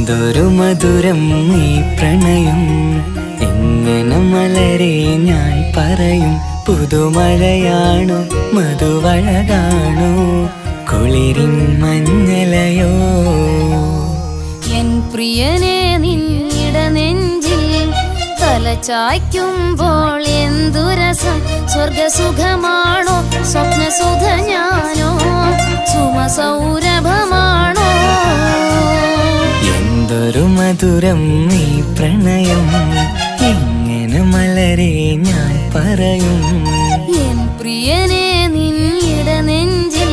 എന്തൊരു മധുരം ഈ പ്രണയം, എങ്ങനെ മലരെ ഞാൻ പറയും. പുതുമഴയാണോ മധുവഴകാണോ കുളിരിൻ മഞ്ഞലയോ. എൻ പ്രിയനെ നിന്നിട നെഞ്ചിൽ തലചായ്ക്കുമ്പോൾ എന്തു രസം. സ്വർഗസുഖമാണോ സ്വപ്നസുധ ഞാനോ സുമസൗരഭമാണോ. എന്തൊരു മധുരം ഈ പ്രണയം, എങ്ങനെ മലരെ ഞാൻ പറയും. എൻ പ്രിയനെ നിന്നിട നെഞ്ചിൽ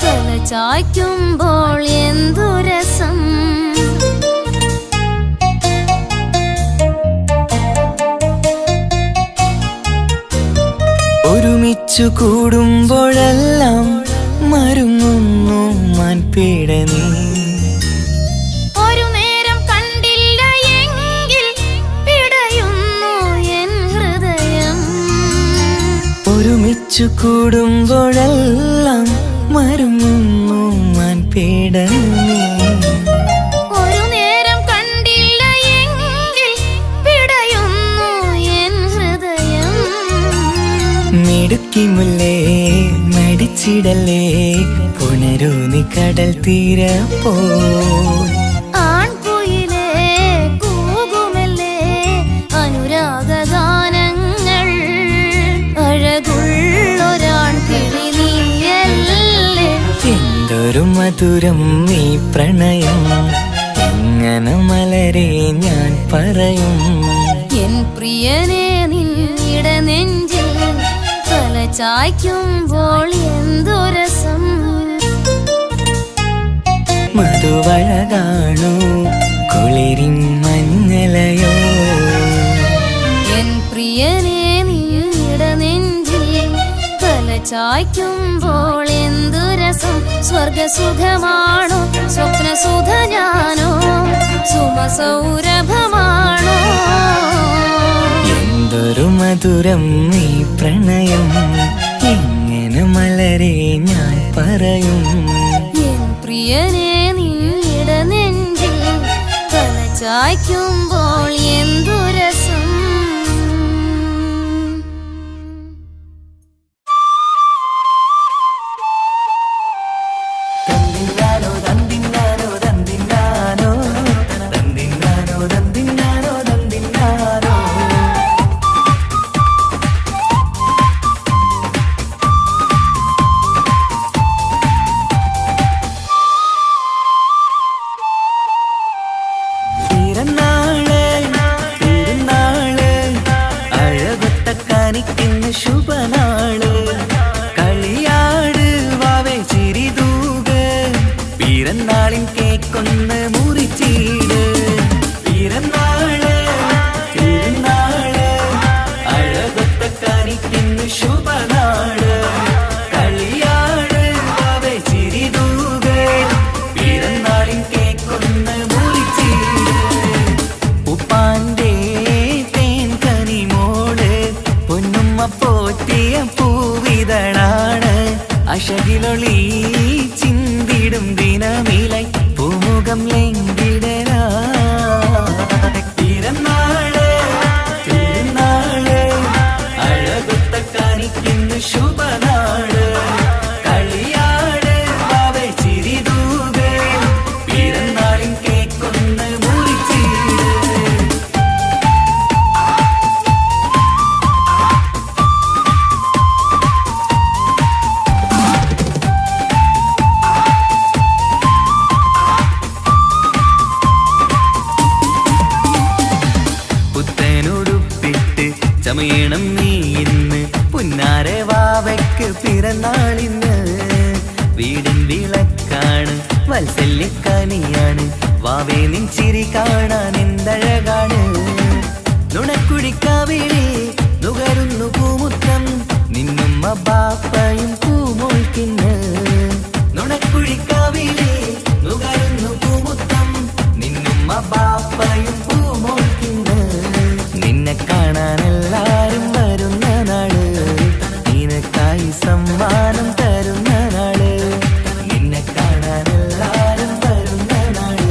തലചായ്ക്കുമ്പോൾ എന്തു രസം. ഒരുമിച്ചു കൂടുമ്പോഴെല്ലാം മരുങ്ങുന്നു മാൻപീട നീ. ഒരു നേരം കണ്ടില്ല എങ്കിൽ പിടയുന്നു എൻ ഹൃദയം. ഒരുമിച്ചു കൂടുമ്പോഴെല്ലാം മരുങ്ങുന്നു മാൻപീട നീ. ഒരു നേരം കണ്ടില്ല എങ്കിൽ പിടയുന്നു എൻ ഹൃദയം. മിടുക്കി മുല്ലേ മടിച്ചിടലേ, പുണരൂ നീ കടൽ തീരപ്പോ. ആൺകുയിലേ കൂകുമല്ലേ അനുരാഗഗാനങ്ങൾ. അഴകുള്ളൊരാൺ കിളി നീയല്ലേ. എന്തൊരു മധുരം ഈ പ്രണയം, എങ്ങനെ മലരെ ഞാൻ പറയും. എൻ പ്രിയനെ നിന്നിട നെഞ്ചിൽ തലചായ്ക്കുമ്പോൾ എന്തു രസം. മധുവഴകാണോ കുളിരിൻ മഞ്ഞലയോ. എൻ പ്രിയനെ നിന്നിട നെഞ്ചിൽ തലചായ്ക്കുമ്പോൾ എന്തു രസം. സ്വർഗസുഖമാണോ സ്വപ്നസുധ ഞാനോ സുമസൗരഭമാണോ. എന്തൊരു മധുരം ഈ പ്രണയം, എങ്ങനെ മലരെ ഞാൻ പറയും. എൻ പ്രിയനെ നിന്നിട നെഞ്ചിൽ തലചായ്ക്കുമ്പോൾ എന്തു രസം. തന്തിന്നാനോ തന്തിന്നാനോ തന്തിന്നാനോ തന്തിന്നാനോ തന്തിന്നാനോ തന്തിന്നാനോ. തിരുനാള് തിരുനാള് അഴകൊത്ത കാണിക്കുന്ന ശുഭനാള്. കളിയാട് വാവേ ചിരിതൂക്, പിറന്നാളിൻ കേക്കൊന്ന് മുറിച്ചീട്. പിറന്നാള് തിരുനാള് അഴകൊത്ത കാണിക്കുന്ന ശുഭനാള്. കളിയാട് വാവേ ചിരിതൂക്, പിറന്നാളിൻ കേക്കൊന്ന് മുറിച്ചീട്. ഉപ്പാന്റെ തേൻ കനിമോള് പൊന്നുമ്മ പോറ്റിയ പൂവിതളാണ്. അശകിലൊളി ചിന്തിടും ദിനമിലായി പൂമുഖം ലംഘിടലാ. തിരുനാള് തിരുനാള് അഴകൊത്ത കാണിക്കുന്ന ശുഭനാള്. കളിയാട് വാവേ ചിരിതൂക്, പിറന്നാളിൻ കേക്കൊന്ന് മുറിച്ചീട്. പുത്തനുടുപ്പിട്ട് ചമയണം നീ ഇന്ന്, പുന്നാരെ വാവയ്ക്ക് പിറന്നാളിന്ന്. വീടിൻ വിളക്കാണ് വത്സല്യക്കനിയാണ്, വാവേ നിൻ ചിരി കാണാൻ എന്തഴകാണ്. നുണക്കുടിക്കാവിളി നുകരുന്നു പൂമുത്തം, നിന്നുമ്മ ബാപ്പയും പൂമോൾക്കിന്ന്. നുണക്കുടിക്കാവിളി നുകരുന്നു പൂമുത്തം, നിന്നുമ്മ ബാപ്പയും പൂമോൾക്കിന്ന്. നിന്നെ കാണാൻ എല്ലാരും വരുന്ന നാള്, നിനക്കായി സമ്മാനം തരുന്ന നാള്. നിന്നെ കാണാൻ എല്ലാരും വരുന്ന നാള്,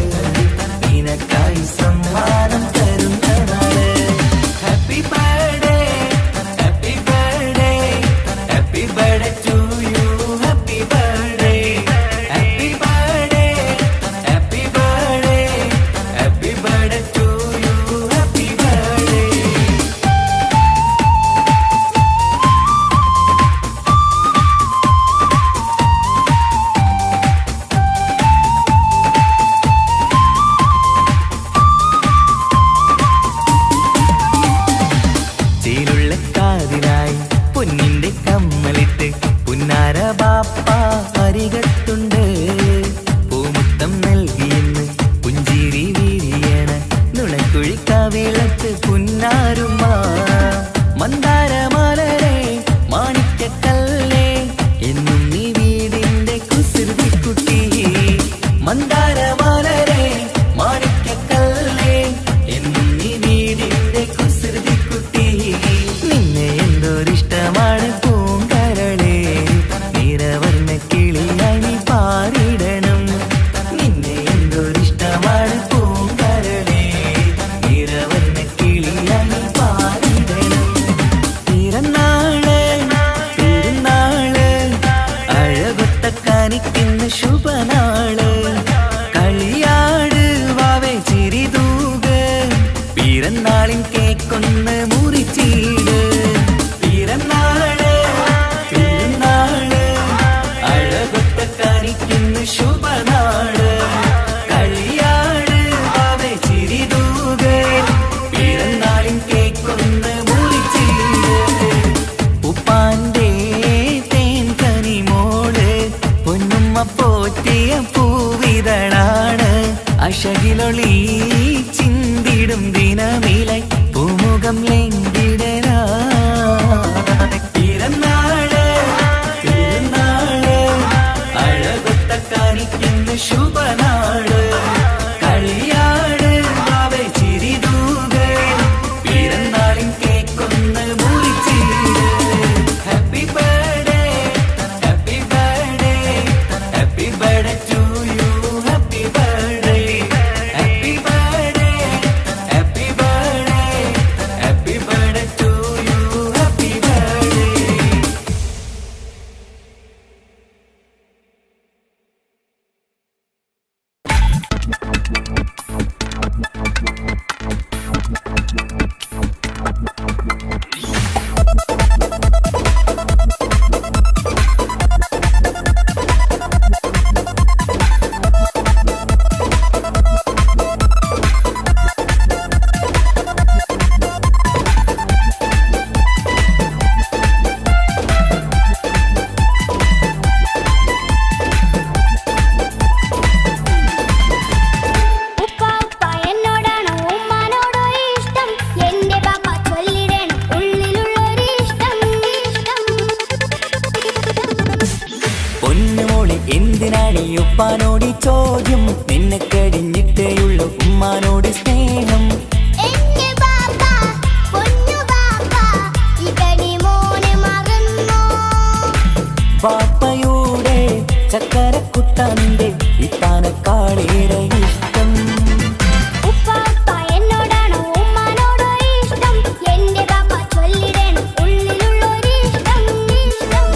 കുത്തിയ പൂവിതളാണ് അശകിലൊളി ചിന്തിടും ദിനമിലായി പൂമുഖം ലംഘിടരാ പിറന്നാള് തിരുനാള് അഴകൊത്ത കാണിക്കുന്ന ശുഭനാള് കളിയാട് അവൾ ചിരിതൂക് പിറന്നാളിൻ കേക്കൊന്ന് മുറിച്ചിട് happy birthday happy birthday happy birthday to you happy birthday happy birthday happy birthday happy birthday to you happy birthday. ഉപ്പ ഉപ്പ എന്നോടാണോ ഉമ്മാനോടോ ഇഷ്ടം എന്റെ പാപ്പ ചൊല്ലിടണം ഉള്ളിലുള്ളൊരു ഇഷ്ടം പൊന്നുമോളെ എന്തിനാണ് ഈ ഉപ്പാനോട് ഈ ചോദ്യം നിന്നെ കഴിഞ്ഞിട്ടേയുള്ളൂ ഉമ്മാനോട് സ്നേഹം എന്റെ പാപ്പ പൊന്നു പാപ്പ ഇകടി മോനെ മറന്നോ പാപ്പയുടെ ചക്കരക്കുട്ടന്റെ ഇത്താനക്കാളേറെ ഇഷ്ടം ഉപ്പ ഉപ്പ എന്നോടാണോ ഉമ്മാനോടോ ഇഷ്ടം എന്റെ പാപ്പ ചൊല്ലിടണം ഉള്ളിലുള്ളൊരു ഇഷ്ടം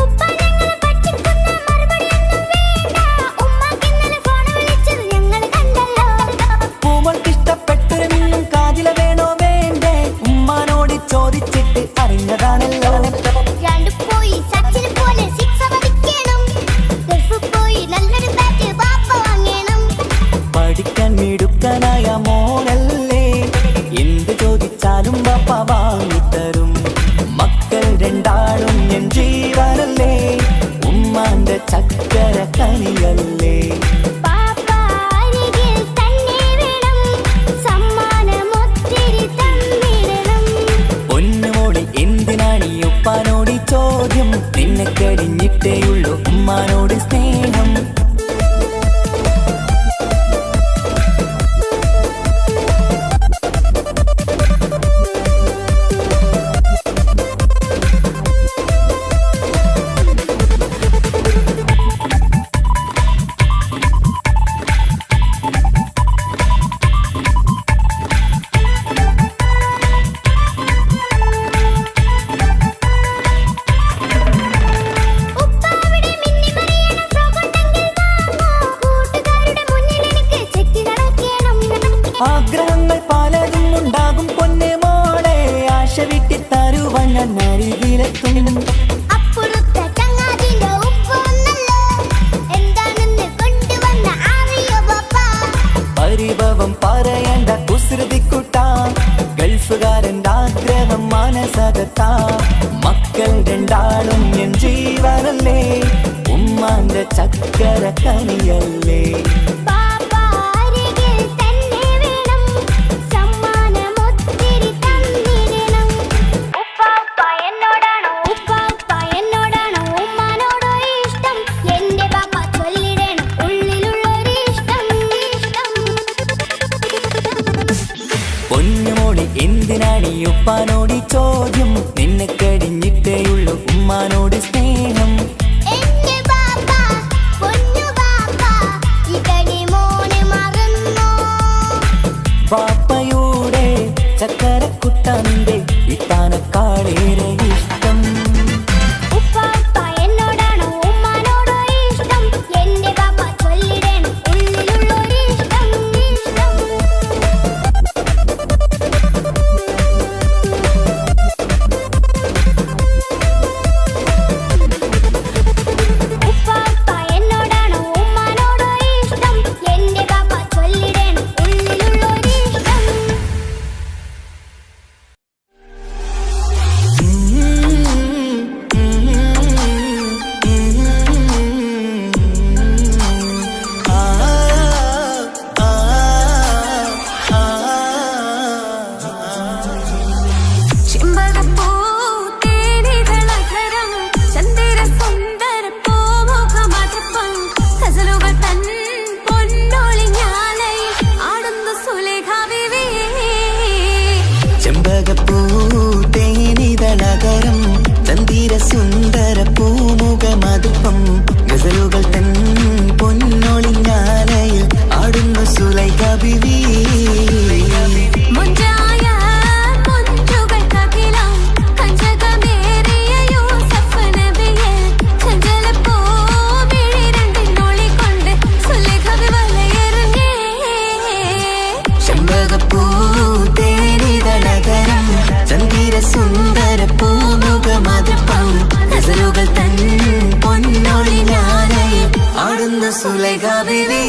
ഉപ്പ ഞങ്ങളെ പറ്റിക്കുന്ന മറുപടിയൊന്നും വേണ്ട ഉമ്മാക്ക് ഇന്നലെ ഫോൺ വിളിച്ചത് ഞങ്ങൾ കണ്ടല്ലോ പൂമൾക്ക് ഇഷ്ടപ്പെട്ടൊരു മിന്നും കാതില വേണോ വേണ്ടേ ഉമ്മാനോട് ചോദിച്ചിട്ട് അറിഞ്ഞതാണല്ലോ രണ്ട് പോയി സച്ചിന് പോലെ സിക്സ് അടിക്കണം ഗൾഫിൽ പോയി നല്ലൊരു ബാറ്റ് പാപ്പ വാങ്ങണം പഠിക്കാൻ മിടുക്കനായ മോനല്ലേ എന്ത് ചോദിച്ചാലും പാപ്പ വാങ്ങിത്തരും മക്കൾ രണ്ടാളും എൻ ജീവനല്ലേ ഉമ്മാന്റെ ചക്കര കനിയല്ലേ പാപ്പ അരികിൽ തന്നെ വേണം സമ്മാനമൊത്തിരി തന്നിടണം പൊന്നുമോളെ എന്തിനാണ് ഈ ഉപ്പാനോട് ഈ ചോദ്യം നിന്നെ കഴിഞ്ഞിട്ടേയുള്ളൂ ഉമ്മാനോട് സ്നേഹം ഉപ്പ അവിടെ മിന്നി മറിയണം ഫ്രോക്ക് ഉണ്ടെങ്കിൽ വാങ്ങൂ കൂട്ടുകാരുടെ മുന്നിൽ എനിക്ക് ചെത്തി നടക്കണം ആഗ്രഹങ്ങൾ പലതും ഉണ്ടാകും പൊന്നെ മോളെ ആശ വിട്ടി തരുവാൻ ഞാൻ അരികിലെത്തും അപ്പുറത്തെ ചങ്ങാതിന്റെ ഉപ്പ വന്നല്ലോ എന്താണെന്ന് കൊണ്ടുവന്ന അറിയോ പാപ്പ പരിഭവം പറയണ്ട കുസൃതിക്കുട്ട ഗൾഫുകാരൻ്റെ ആഗ്രഹം മനസ്സകത്താ മക്കൾ രണ്ടാളും എൻ ജീവനല്ലേ ഉമ്മാന്റെ ചക്കര കനിയല്ലേ പാപ്പ അരികിൽ തന്നെ വേണം സമ്മാനമൊത്തിരി തന്നിടണം ഉപ്പ ഉപ്പ എന്നോടാണോ ഉമ്മാനോടോ ഇഷ്ടം എന്റെ പാപ്പ ചൊല്ലിടണം ഉള്ളിലുള്ളൊരു ഇഷ്ടം പൊന്നുമോളെ എന്തിനാണ് ഈ ഉപ്പാനോട് ഈ ചോദ്യം നിന്നെ കഴിഞ്ഞിട്ടേയുള്ളൂ ഉമ്മാനോട് സ്നേഹം എന്റെ പാപ്പ പൊന്നു പാപ്പ ഇകടി മോനെ മറന്നോ പാപ്പയുടെ ചക്കരക്കുട്ടന്റെ ഇത്താനക്കാളേറെ ഇഷ്ടം ഉപ്പ ഉപ്പ എന്നോടാണോ ഉമ്മാനോടോ ഇഷ്ടം എന്റെ പാപ്പ ചൊല്ലിടണം ഉള്ളിലുള്ളൊരു ഇഷ്ടം സുലൈഖ ബീവി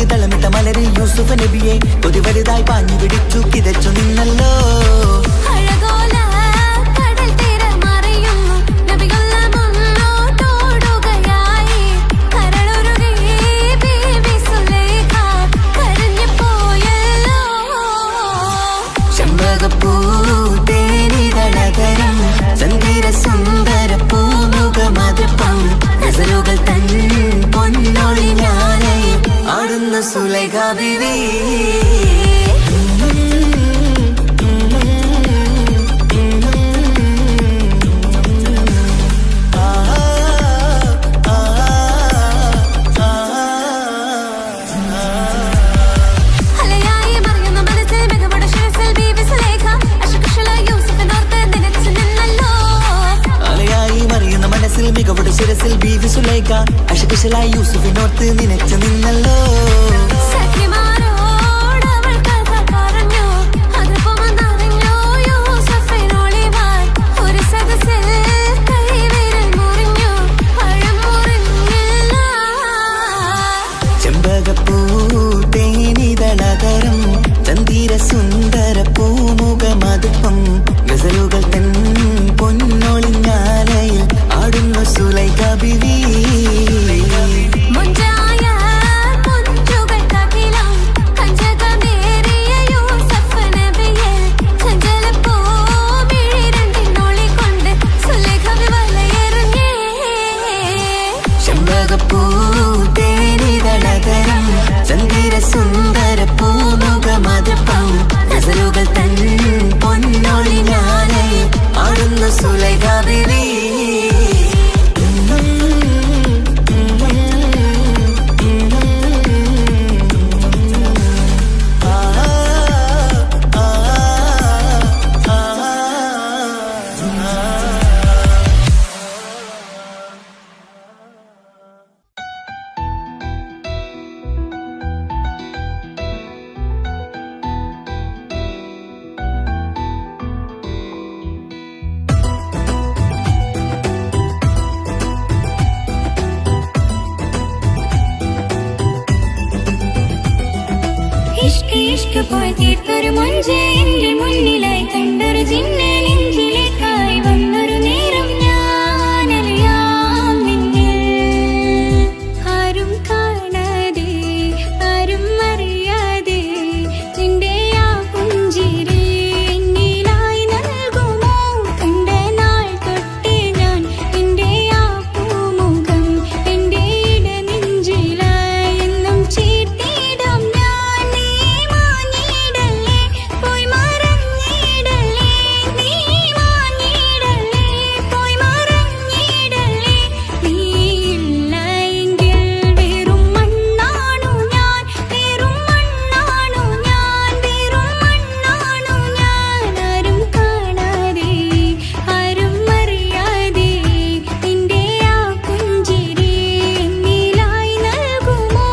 തളമിട്ട മലര് യൂസുഫ് നബിയെ കൊതി വലുതായി പാഞ്ഞു പിടിച്ചു കിതച്ചു നിന്നല്ലോ ചെമ്പകപ്പൂ തേനിതളകരം ചന്ദിര സുന്ദര പൂമുഖമതൃപ്പം ഗസലുകൾ തൻ പൊന്നൊളി ഞാനയിൽ ആടുന്ന സുലൈഖ ബീവി മികവുടെ ശിരസിൽ ബീവി സുലൈഖ അശകുശലായി യൂസുഫിനോർത്ത് നിനച്ചു നിന്നല്ലോ ചെമ്പകപ്പൂ തേനിതളകരം ചന്ദിര സുന്ദര പൂമുഖമതുപ്പം ഗസലുകൾ തൻ പൊന്നൊളിഞ്ഞാലയിൽ ആടുന്ന സുലൈഖ ബീവി ചെമ്പകപ്പൂ തേനിതളകരം ചന്ദിര സുന്ദര പൂമുഖമതുപ്പം ഗസലുകൾ തൻ പൊന്നൊളിഞ്ഞാലയിൽ ആടുന്ന സുലൈഖ ബീവി ഇഷ്ക് പോയി തീർത്തൊരു മൊഞ്ച് എന്റെ മുന്നിലായി കണ്ടൊരു ജിന്നെ നെഞ്ചിലേക്കായി വന്നൊരു നേരം ഞാനറിയാം നിന്നിൽ ആരും കാണാതെ ആരും അറിയാതെ നിന്റെ ആ പുഞ്ചിരി എന്നിലായി നൽകുമോ കണ്ട നാൾ തൊട്ടേ ഞാൻ എന്റെ ആ പൂമുഖം എന്റെ ഇടനെഞ്ചിലായി എന്നും ചീട്ടിടാം ഞാൻ നീ മാഞ്ഞിടല്ലേ പോയി മറഞ്ഞിടല്ലേ നീ മാഞ്ഞിടല്ലേ പോയി മറഞ്ഞിടല്ലേ നീ ഇല്ല എങ്കിൽ വെറും മണ്ണാണു ഞാൻ വെറും മണ്ണാണു ഞാൻ വെറും മണ്ണാണു ഞാൻ ആരും കാണാതെ ആരും അറിയാതെ നിന്റെ ആ പുഞ്ചിരി എന്നിലായി നൽകുമോ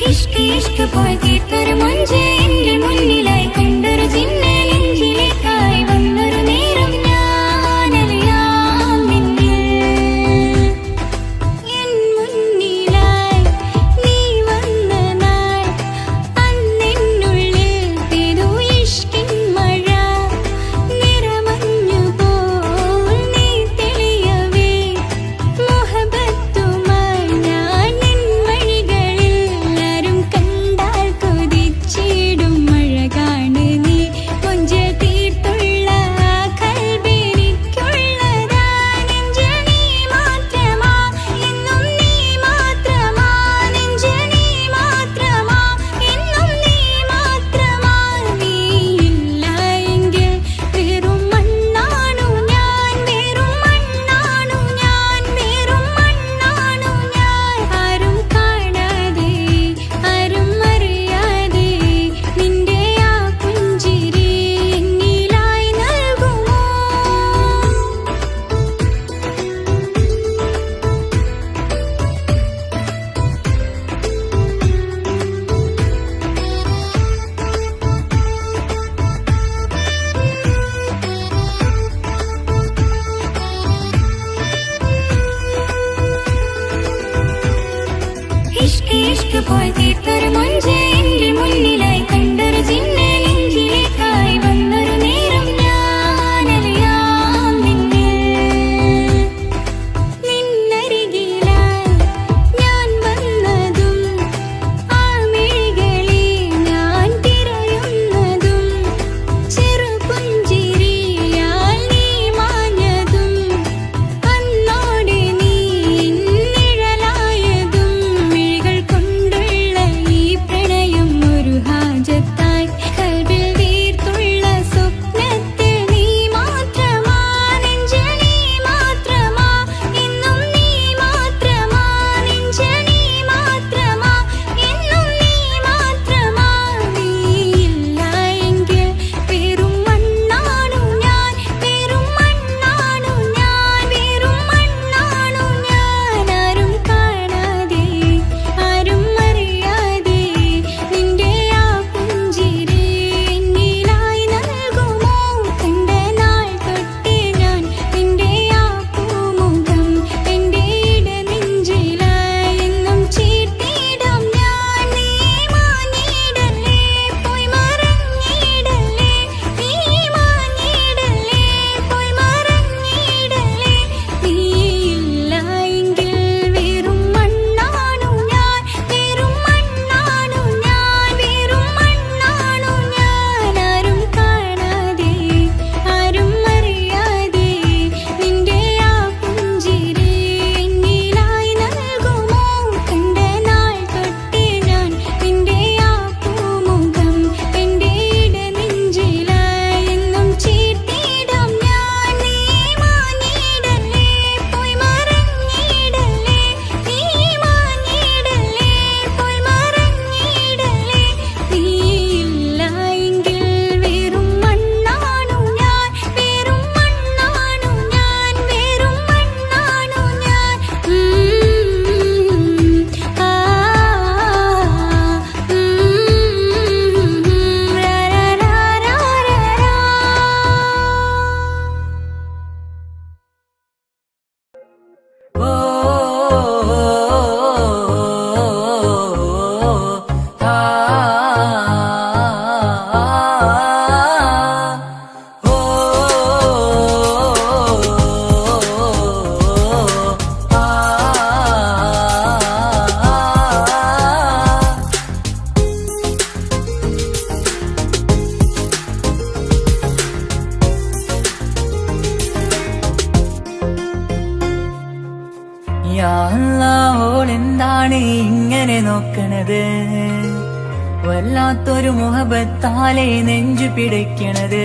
ഇഷ്ക് പോയി തീർത്തൊരു മൊഞ്ച് എന്റെ മുന്നിലായി കണ്ടൊരു ജിന്നെ നെഞ്ചിലേക്കായി വന്നൊരു നേരം ഞാനറിയാം നിന്നിൽ എൻ മുന്നിലായി നീ വന്ന നാൾ അന്നെന്നുള്ളിൽ പെയ്തു ഇഷ്കിൻ മഴ നിറമഞ്ഞു പോൽ നീ തെളിയവേ മുഹബത്തുമായി ഞാൻ നിൻ വഴികളിൽ ആരും കണ്ടാൽ കൊതിച്ചിടും ഇഷ്ക് ഇഷ്ക് പോയി തീർത്തൊരു മൊഞ്ച് എന്റെ മുന്നിലായി കണ്ടൊരു ജിന്നെ നെഞ്ചിലേക്കായി വന്നൊരു നേരം ഞാനറിയാം നിന്നരികിലായി ഞാൻ വന്നതും ആ മിഴികളിൽ ഞാൻ തിരയുന്നതും ചെറുപുഞ്ചിരിയാൽ നീ മാഞ്ഞതും അന്നോടെ നീ നിഴലായതും മിഴികൾ കൊണ്ടുള്ള ഈ പ്രണയം ഒരു ഹാജത്തായി കൽവിൽ വീർത്തുള്ള സ്വപ്നത്തിൽ നീ മാത്രമാ നെഞ്ചിൽ നീ മാത്രമാ എന്നും നീ മാത്രമാ നെഞ്ചിൽ നീ മാത്രമാ എന്നും നീ മാത്രമാ നീയില്ല എങ്കിൽ വെറും മണ്ണാണു ഞാൻ വെറും മണ്ണാണു ഞാൻ വെറും മണ്ണാണു ഞാൻ ആരും കാണാതെ ആരും അറിയാതെ നിന്റെ ആ പുഞ്ചിരി എന്നിലായി നൽകുമോ കണ്ട നാൾ തൊട്ടേ ഞാൻ നിന്റെ ആ പൂമുഖം എന്റെ ഇടനെഞ്ചിലായി എന്നും ചീർത്തിടാം ഞാൻ നീ മാഞ്ഞിടല്ലേ പോയി മറഞ്ഞിടല്ലേ നീ മാഞ്ഞിടല്ലേ പോയി മറഞ്ഞിടല്ലേ നീയില്ല എങ്കിൽ വെറും മണ്ണാണു ഞാൻ വെറും മണ്ണാണു ഞാൻ വെറും മണ്ണാണു ഞാൻ ആരും കാണാതെ ആരും അറിയാതെ നിന്റെ ആ പുഞ്ചിരി എന്നിലായി നൽകുമോ കണ്ട നാൾ തൊട്ടേ ഞാൻ നിന്റെ ആ പൂമുഖം എന്റെ ഇടനെഞ്ചിലായി എന്നും ചീർത്തിടാം ഞാൻ നീ മാഞ്ഞിടല്ലേ പോയി മറഞ്ഞിടല്ലേ നീ മാഞ്ഞിടല്ലേ പോയി മറഞ്ഞിടല്ലേ നീയില്ല എങ്കിൽ വെറും മണ്ണാണു ഞാൻ വെറും മണ്ണാണു ഞാൻ വെറും മണ്ണാണു ഞാൻ ഓ ആ ഓ യാ അല്ലാഹ്, ഓളെന്താണ് ഇങ്ങനെ നോക്കണത്? വല്ലാത്തൊരു മുഹബത്താലെ നെഞ്ചു പിടിക്കണത്.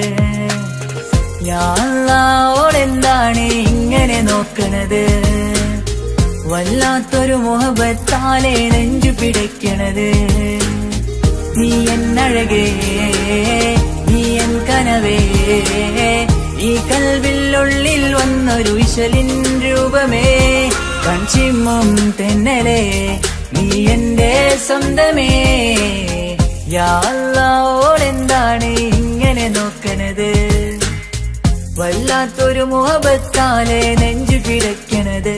യാ അല്ലാഹ്, ഓളെന്താണ് ഇങ്ങനെ നോക്കണത്? വല്ലാത്തൊരു മുഹബത്താലെ നെഞ്ചു പിടിക്കണത്. നീ എന്നഴകേ, നീ എൻ കനവേ, ഈ കൽവിനുള്ളിൽ വന്നൊരു വിശലിൻ രൂപമേ, കൺചിമ്മും തെന്നലേ, നീ എന്റെ സ്വന്തമേ. യാ അല്ലാഹ്, ഓളെന്താണ് ഇങ്ങനെ നോക്കണത്? വല്ലാത്തൊരു മുഹബത്താലെ നെഞ്ചു പിടയ്ക്കണത്.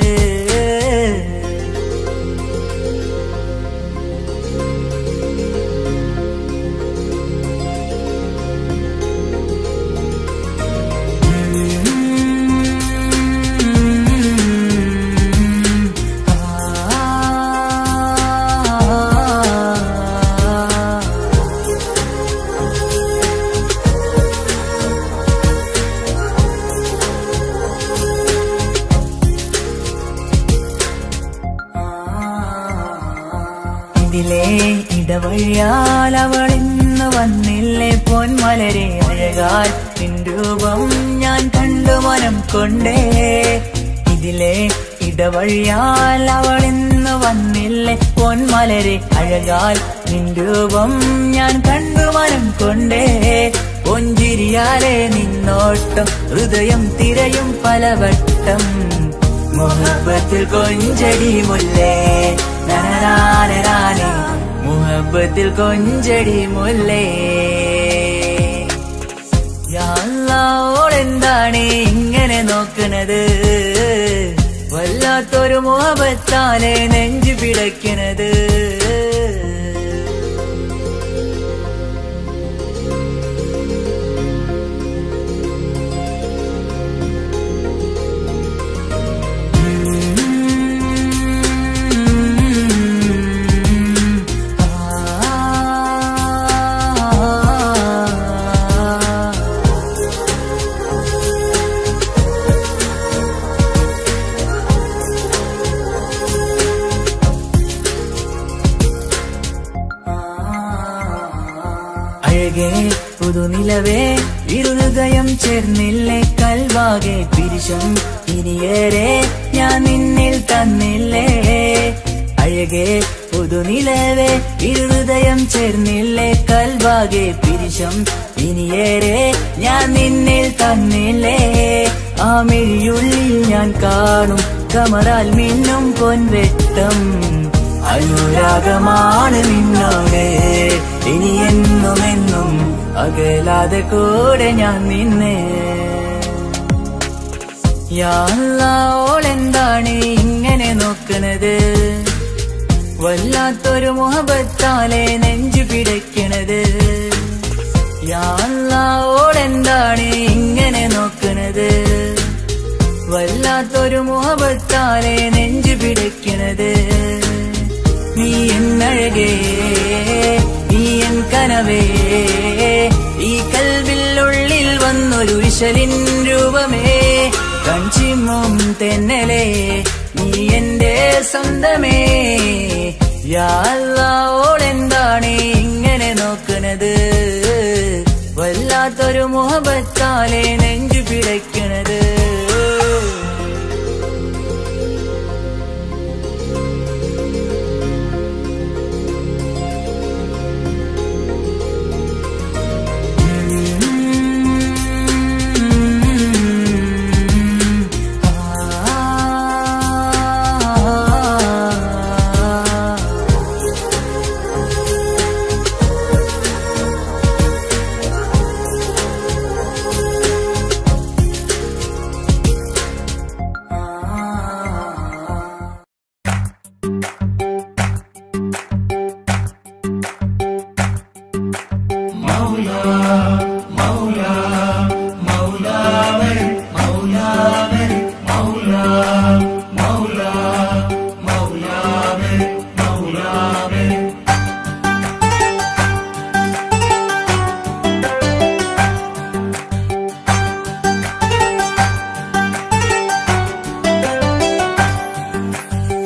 ഇതിലെ ഇടവഴിയാൽ അവളിന്ന് വന്നില്ലേ പൊന്മലരെ, അഴകാൽ നിൻ രൂപം ഞാൻ കണ്ടു മനം കൊണ്ടേ. ഇതിലെ ഇടവഴിയാൽ അവളിന്ന് വന്നില്ലേ പൊന്മലരെ, അഴകാൽ നിൻ രൂപം ഞാൻ കണ്ടു മനം കൊണ്ടേ. പൊഞ്ചിരിയാലെ നിന്നോട്ടം ഹൃദയം തിരയും പലവട്ടം, മുഹബത്തിൽ കൊഞ്ചടി മുല്ലേ നനനാനേ, മുഹബത്തിൽ കൊഞ്ചടി മുല്ലേ. യാ അല്ലാഹ്, ഓളെന്താണ് ഇങ്ങനെ നോക്കണത്? വല്ലാ വല്ലാത്തൊരു മുഹബത്താലെ നെഞ്ചു പിടയ്ക്കണത്. അഴകേ പുതുനിലവേ ഇരുഹൃദയം ചേർന്നില്ലേ കൽവാകെ പിരിശം ഇനിയേറെ ഞാൻ നിന്നിൽ തന്നില്ലേ. അഴകേ പുതുനിലവേ ഇരുഹൃദയം ചേർന്നില്ലേ കൽവാകെ പിരിശം ഇനിയേറെ ഞാൻ നിന്നിൽ തന്നില്ലേ. ആ മിഴിയുള്ളിൽ ഞാൻ കാണും കമറാൽ മിന്നും പൊൻവെട്ടം. അനുരാഗമാണ് നിന്നോട് ഇനി എന്നുമെന്നും അകലാതെ കൂടെ ഞാൻ നിന്നെ. യാ അല്ലാഹ് ഓളെന്താണ് ഇങ്ങനെ നോക്കണത്, വല്ലാത്തൊരു മുഹബത്താലെ നെഞ്ചു പിടയ്ക്കണത്. യാ അല്ലാഹ് ഓളെന്താണ് ഇങ്ങനെ നോക്കണത്, വല്ലാത്തൊരു മുഹബത്താലെ നെഞ്ചു പിടയ്ക്കണത്. നീ എന്നഴകേ നീ എൻ കനവേ, ഈ കൽവിനുള്ളിൽ വന്നൊരു വിശലിൻ രൂപമേ. കഞ്ചിമ്മും തെന്നലേ നീ എന്റെ സ്വന്തമേ. യാ അല്ലാഹ് ഓളെന്താണ് ഇങ്ങനെ നോക്കണത്, വല്ലാത്തൊരു മുഹബത്താലെ നെഞ്ചു പിടയ്ക്കണത്.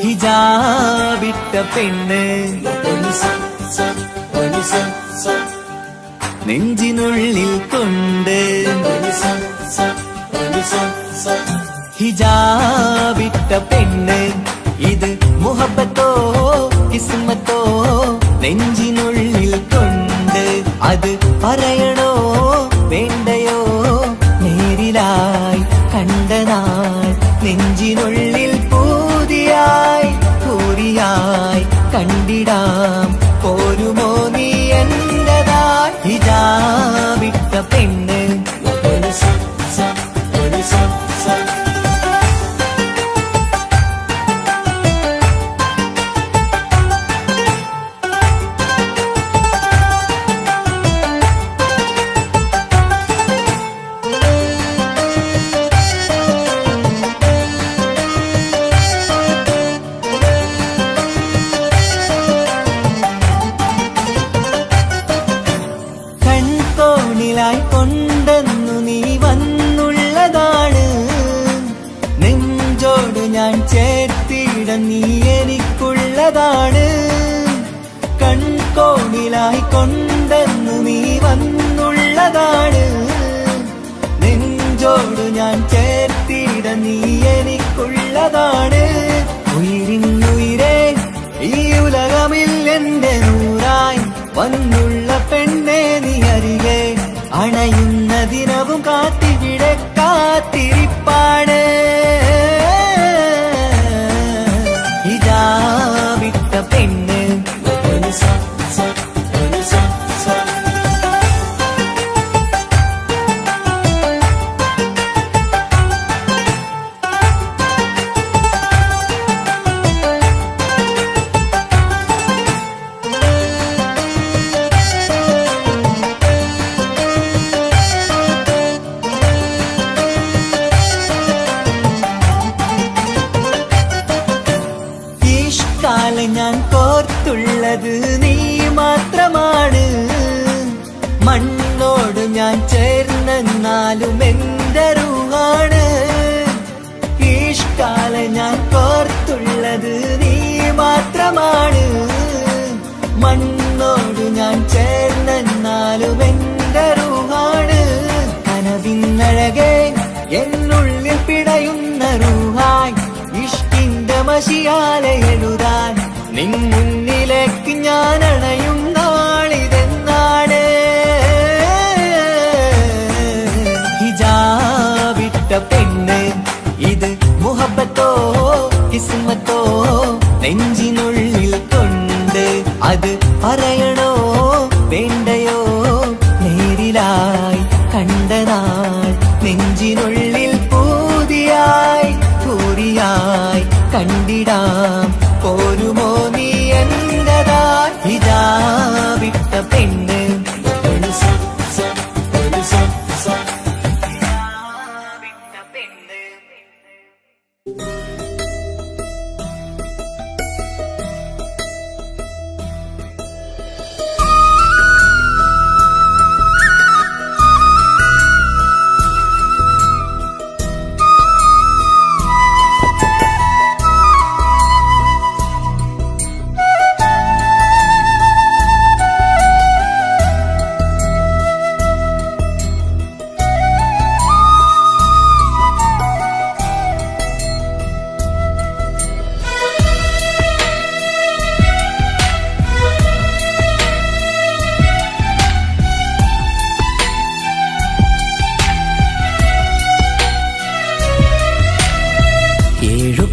ഹിജാബിട്ട പെണ്ണ് നെഞ്ചിനുള്ളിൽ കൊണ്ട്, ഹിജാബിട്ട പെണ്ണ് ഇത് മുഹബത്തോ കിസ്മത്തോ നെഞ്ചിനുള്ളിൽ കൊണ്ട്. അത് പറയണോ വേണ്ടയോ നേരിലായി കണ്ട നാൾ നെഞ്ചിനുള്ളിൽ പൂതിയായി പൂരിയായി കണ്ടിടാം പോരുമോ നീ എന്റതായി. ഹിജാബിട്ട പെണ്ണ് കൊണ്ടെന്നു നീ വന്നുള്ളതാണ്, നെഞ്ചോട് ഞാൻ ചേർത്തിട നീ എനിക്കുള്ളതാണ്. കൺകോണിലായി കൊണ്ടെന്നു നീ വന്നുള്ളതാണ്, നെഞ്ചോട് ഞാൻ ചേർത്തിട നീ എനിക്കുള്ളതാണ്. ഉയിരിന്നുയിരേ ഈ ഉലകമിൽ എന്റെ നൂറായി വന്നുള്ള പെണ്ണെ നീ അരികെ അണയുന്ന ദിനവും കാത്തിവിടെ കാത്തിരിപ്പാണ്. ഹിജാബിട്ട പെണ്ണ് കണ്ടിട്ടുള്ളത് നീ മാത്രമാണ്. മണ്ണോട് ഞാൻ ചേർന്നെന്നാലും എന്റെ റൂഹാണ്. ഇഷ്കാല ഞാൻ കോർത്തുള്ളത് നീ മാത്രമാണ്. മണ്ണോട് ഞാൻ ചേർന്നെന്നാലും എന്റെ റൂഹാണ്. കനവിന്നഴകെ എന്നുള്ളിൽ പിടയുന്ന റൂഹായി ഇഷ്കിന്റെ മഷിയാലെ എഴുതാൻ നിൻ മുന്നിലേക്ക് ഞാൻ അണയും നാളിതെന്നാണ്. ഹിജാബിട്ട പെണ്ണ് ഇത് മുഹബത്തോ കിസ്മത്തോ നെഞ്ചിനുള്ളിൽ കൊണ്ട് അത് പറയണോ വേണ്ടയോ നേരിലായി കണ്ട നാൾ നെഞ്ചിനുള്ളിൽ പൂതിയായി പൂരിയായി കണ്ടിടാം പോരുമോ നീ എന്റതായി. ഹിജാബിട്ട പെണ്ണ്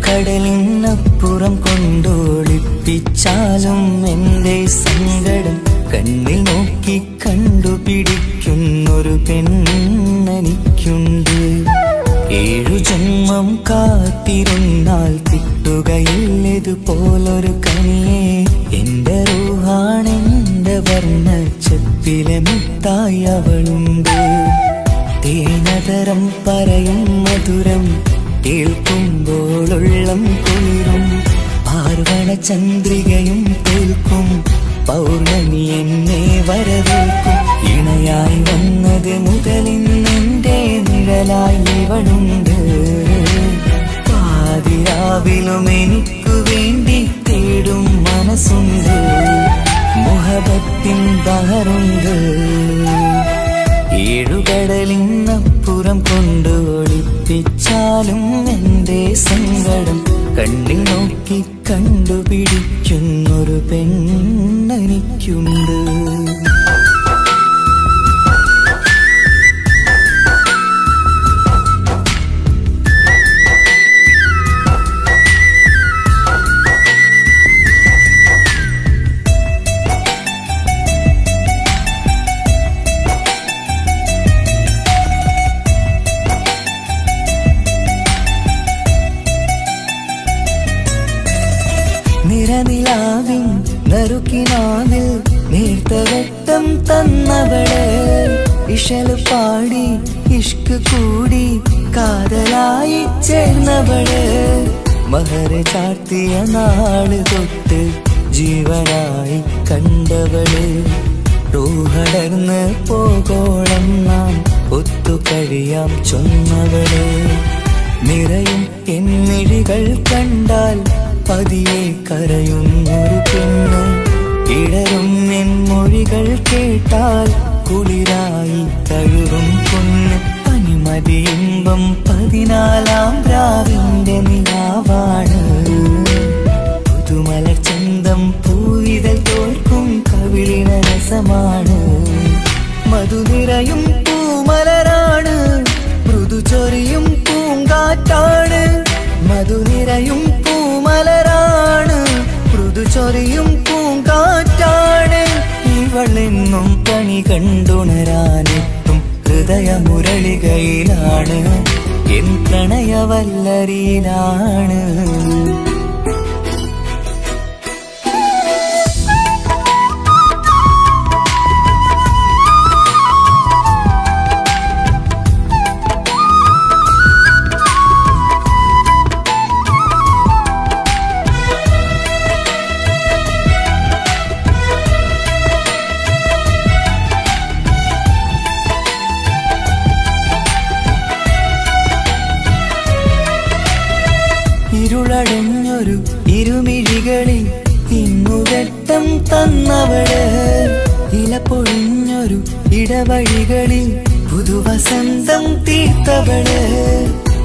കടലിനപ്പുറം കൊണ്ടോളിപ്പിച്ചാലും എന്റെ സങ്കടം കണ്ണിൽ നോക്കി കണ്ടുപിടിക്കുന്നൊരു പെണ്ണെനിക്കുണ്ട്. 7 ജന്മം കാത്തിരുന്നാൽ കിട്ടുകയില്ലതുപോലൊരു കനിയെ എന്റെ റൂഹാണെന്റെ വർണ്ണച്ചപ്പിലെ മുത്തായി അവളുണ്ട്. തേനതരം പറയും മധുരം കേൾക്കുമ്പോളുള്ളം കുളിരും പാർവണ ചന്ദ്രികയും തോൽക്കും പൗർണമി എന്നെ വരവേൽക്കും. ഇണയായി വന്നത് മുതലിന്നെന്റെ നിഴലായി ഇവളുണ്ട്. പാതിരാവിലും എനിക്കു വേണ്ടി തേടും മനസ്സുണ്ട്. മുഹബത്തിൻ ബഹറുണ്ട്. 7 കടലിനപ്പുറം കൊണ്ട് ഒളിപ്പിച്ചാലും എന്റെ സങ്കടം കണ്ണിൽ നോക്കി കണ്ടുപിടിക്കുന്നൊരു പെണ്ണെനിക്കുണ്ട്. നിറനിലാവിൻ നറുക്കിനാവിൽ നേർത്തവട്ടം തന്നവള്. ഇശല് പാടി ഇഷ്ക് കൂടി കാതലായി ചേർന്നവള്. മഹർ ചാർത്തിയ നാള് തൊട്ട് ജീവനായി കണ്ടവള്. റൂഹടർന്ന് പോകോളം നാം ഒത്തു കഴിയാം ചൊന്നവള്. നിറയും എന്നിഴികൾ കണ്ടാൽ പതിയെ കരയുന്നൊരു പെണ്ണ്. ഇടരും എൻ മൊഴികൾ കേട്ടാൽ കുളിരായി തഴുകും പൊന്ന്. പനിമതി ഇമ്പം 14-ാം രാവിന്റെ നിലാവാണ്. പുതുമലർ ചന്തം പൂവിതൽ തോൽക്കും കവിളിന രസമാണ്. മധുനിറയും പൂമലരാണ്. മൃദു ചൊരിയും പൂങ്കാറ്റാണ്. മധുനിറയും പൂമലരാണ്. മൃദു ചൊരിയും പൂങ്കാറ്റാണ്. ഇവളെന്നും കണി കണ്ടുണരാനെത്തും ഹൃദയമുരളികയിലാണ്. എൻ പ്രണയവല്ലരിയിലാണ്. തന്നവള് ഇല പൊഴിഞ്ഞൊരു ഇടവഴികളിൽ പുതുവസന്തം തീർത്തവള്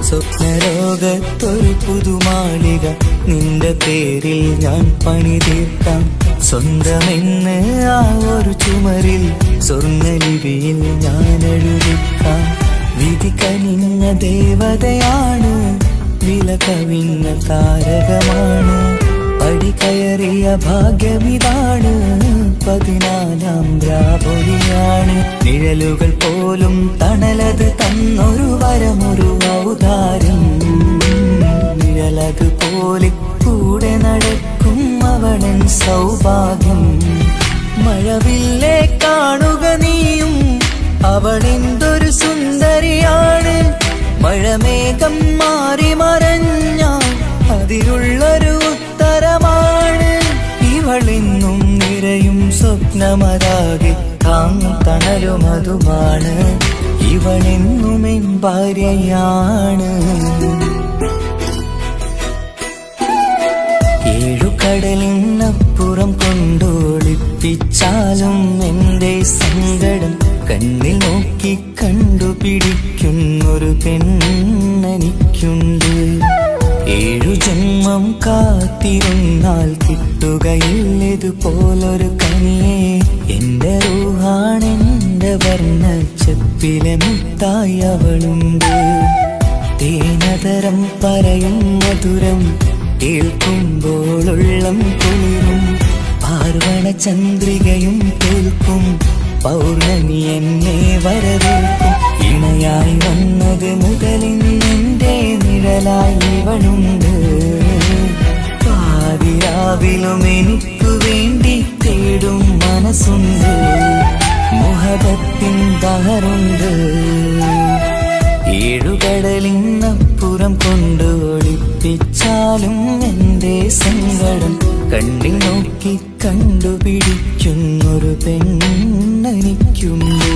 സ്വപ്നലോകത്തൊരു പുതുമാളിക നിന്റെ പേരിൽ ഞാൻ പണി തീർക്കാം സ്വന്തമെന്ന് ആ ഒരു ചുമരിൽ സ്വർണ്ണലിപിയിൽ ഞാൻ എഴുതിക്കാം വിധി കനിഞ്ഞ ദേവതയാണ് വില കവിഞ്ഞ താരകമാണ് പടി കയറിയ ഭാഗ്യമിതാണ് 14-ാം രാപൊലിയാണ് നിഴലുകൾ പോലും തണലത് തന്നൊരു വരമൊരു ഔദാര്യം നിഴലത് പോലെ കൂടെ നടക്കും അവളൻ സൗഭാഗ്യം മഴവില്ലേ കാണുക നീയും അവളെന്തൊരു സുന്ദരിയാണ് മഴമേഘം മാറി മറഞ്ഞാൽ അതിലുള്ളൊരു ഉത്തരമാണ് ഇവളെന്നും നിറയും സ്വപ്നമതാകെ താങ്ങും തണലുമതുമാണ് ഇവളെന്നും എൻ ഭാര്യയാണ് കടലിനപ്പുറം കൊണ്ടോളിപ്പിച്ചാലും എന്റെ സങ്കടം കണ്ണിൽ നോക്കി കണ്ടുപിടിക്കുന്നൊരു പെണ്ണെനിക്കുണ്ട് 7 ജന്മം കാത്തിരുന്നാൽ കിട്ടുകയില്ലതുപോലൊരു കനിയെ എന്റെ റൂഹാണെന്റെ വർണ്ണച്ചപ്പിലെ മുത്തായി അവളുണ്ട് തേനതരം പറയും മധുരം കേൾക്കുമ്പോളുള്ളം കുളിരും പാർവണ ചന്ദ്രികയും തോൽക്കും പൗർണമി എന്നെ വരവേൽക്കും ഇണയായി വന്നത് മുതലിന്നെന്റെ നിഴലായി ഇവളുണ്ട് പാതിരാവിലും എനിക്കു വേണ്ടി തേടും മനസ്സുണ്ട് മുഹബത്തിൻ ബഹറുണ്ട് 7 കടലിനപ്പുറം കൊണ്ട് ഒളിപ്പിച്ചാലും എന്റെ സങ്കടം കണ്ണിൽ നോക്കി കണ്ടുപിടിക്കുന്നൊരു പെണ്ണെനിക്കുണ്ട്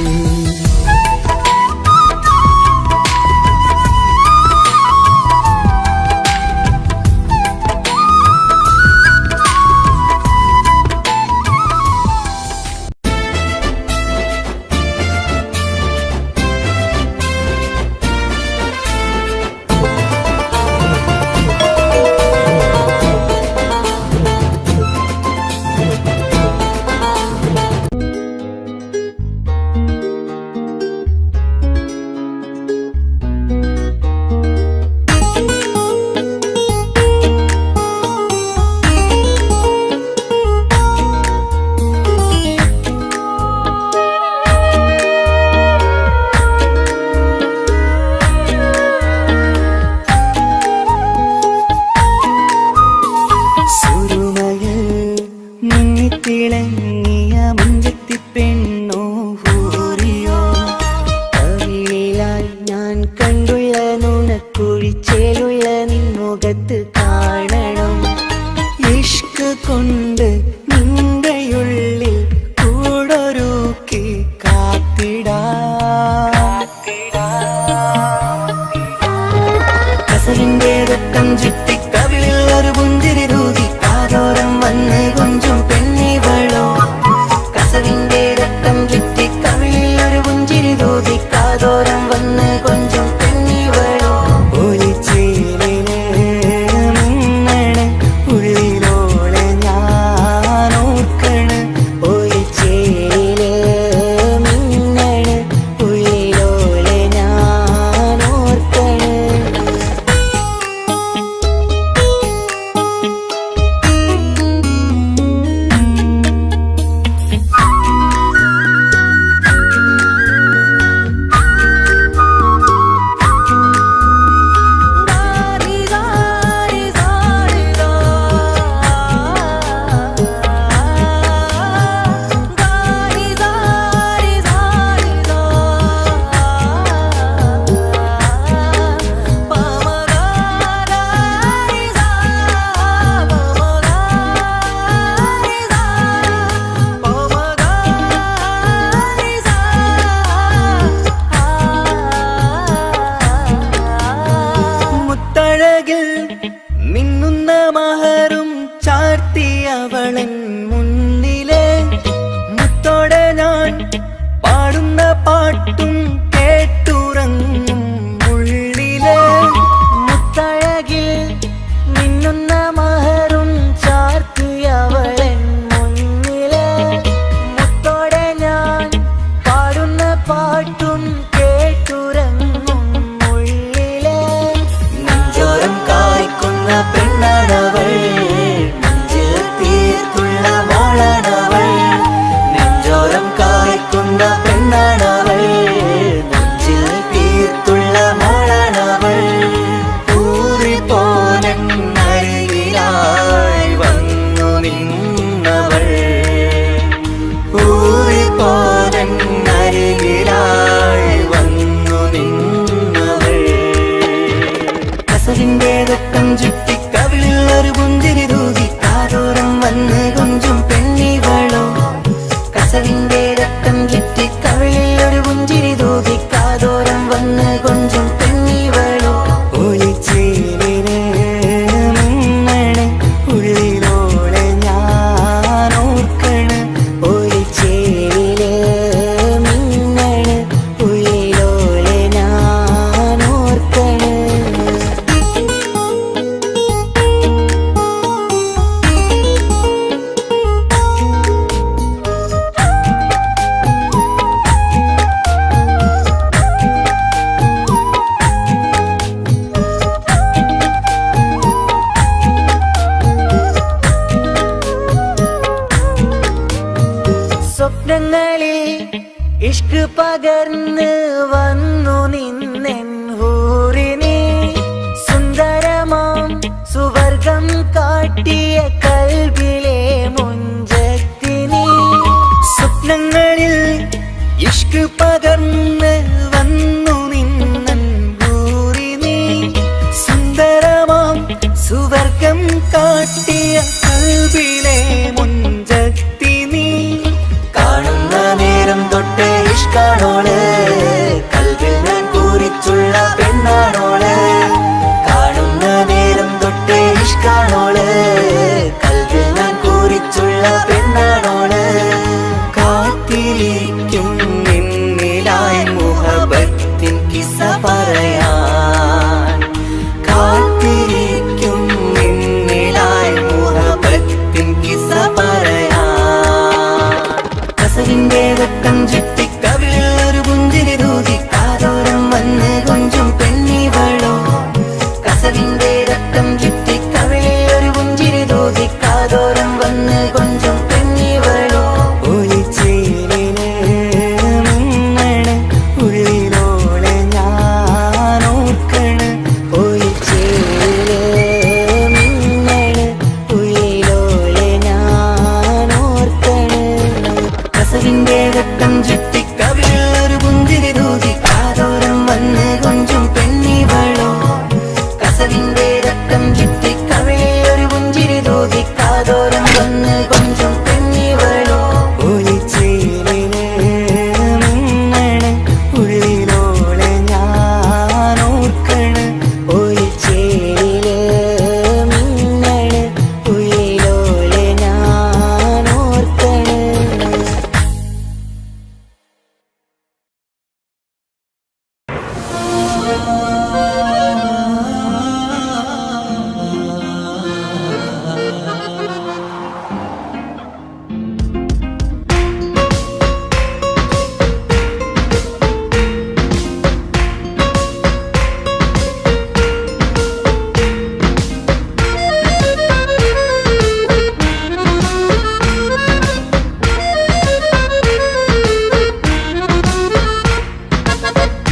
സ്വപ്നങ്ങളിൽ ഇഷ്ക് പകർന്ന് വന്നു നിന്നെൻ ഹൂറിനെ സുന്ദരമാം സുവർഗം കാട്ടിയ കൽബിലെ മുഞ്ചത്തിനെ സ്വപ്നങ്ങളിൽ ഇഷ്ക് പകർന്ന് വന്നു നിന്നെൻ ഹൂറിനെ സുന്ദരമാം സുവർഗം കാട്ടിയ കൽബിലെ മുഞ്ചത്തിനെ കാണുന്ന നേരം തൊട്ട് ഇഷ്കാണോള് കൽവിൽ ഞാൻ പൂരിച്ചുള്ള പെണ്ണാണോള് കാണുന്ന നേരം തൊട്ട് ഇഷ്കാണോള് കൽവിൽ ഞാൻ പൂരിച്ചുള്ള പെണ്ണാണോള് കാത്തിരിക്കും നിന്നിലായി മുഹബത്തിൻ കിസ്സ പറയാൻ കാത്തിരിക്കും നിന്നിലായി മുഹബത്തിൻ കിസ്സ പറയാൻ കസവിന്റെ വെട്ടം ചുറ്റി കവിളിൽ ഒരു പുഞ്ചിരി തൂകി കാതോരം വന്ന് കൊഞ്ചും പെണ്ണിവളോ കസവിന്റെ രക്തം ചുറ്റി കവിളിൽ ഒരു പുഞ്ചിരി തൂകി കാതോരം വന്ന് കൊഞ്ചും പെണ്ണിവളോ ഒളിച്ചേലിന് മിന്നണ് ഉള്ളിലോളെ ഞാൻ ഓർക്കണ് ഒളിച്ചേലിന് മിന്നണ് ഉള്ളിലോളെ ഞാൻ ഓർക്കണ് കസവിന്റെ രക്തം ചുറ്റി കവിളിൽ ഒരു പുഞ്ചിരി തൂകി കാതോരം വന്ന് കൊഞ്ചും പെണ്ണിവളോ കസവിന്റെ രക്തം ചുറ്റി കവിളിൽ ഒരു പുഞ്ചിരി തൂകി കാതോരം വന്ന് കൊഞ്ചും പെണ്ണിവളോ ഒളിച്ചേലിന് മിന്നണ് ഉള്ളിലോളെ ഞാൻ ഓർക്കണ് ഒളിച്ചേലില് മിന്നണ് ഉള്ളിലോളെ ഞാൻ ഓർക്കണ്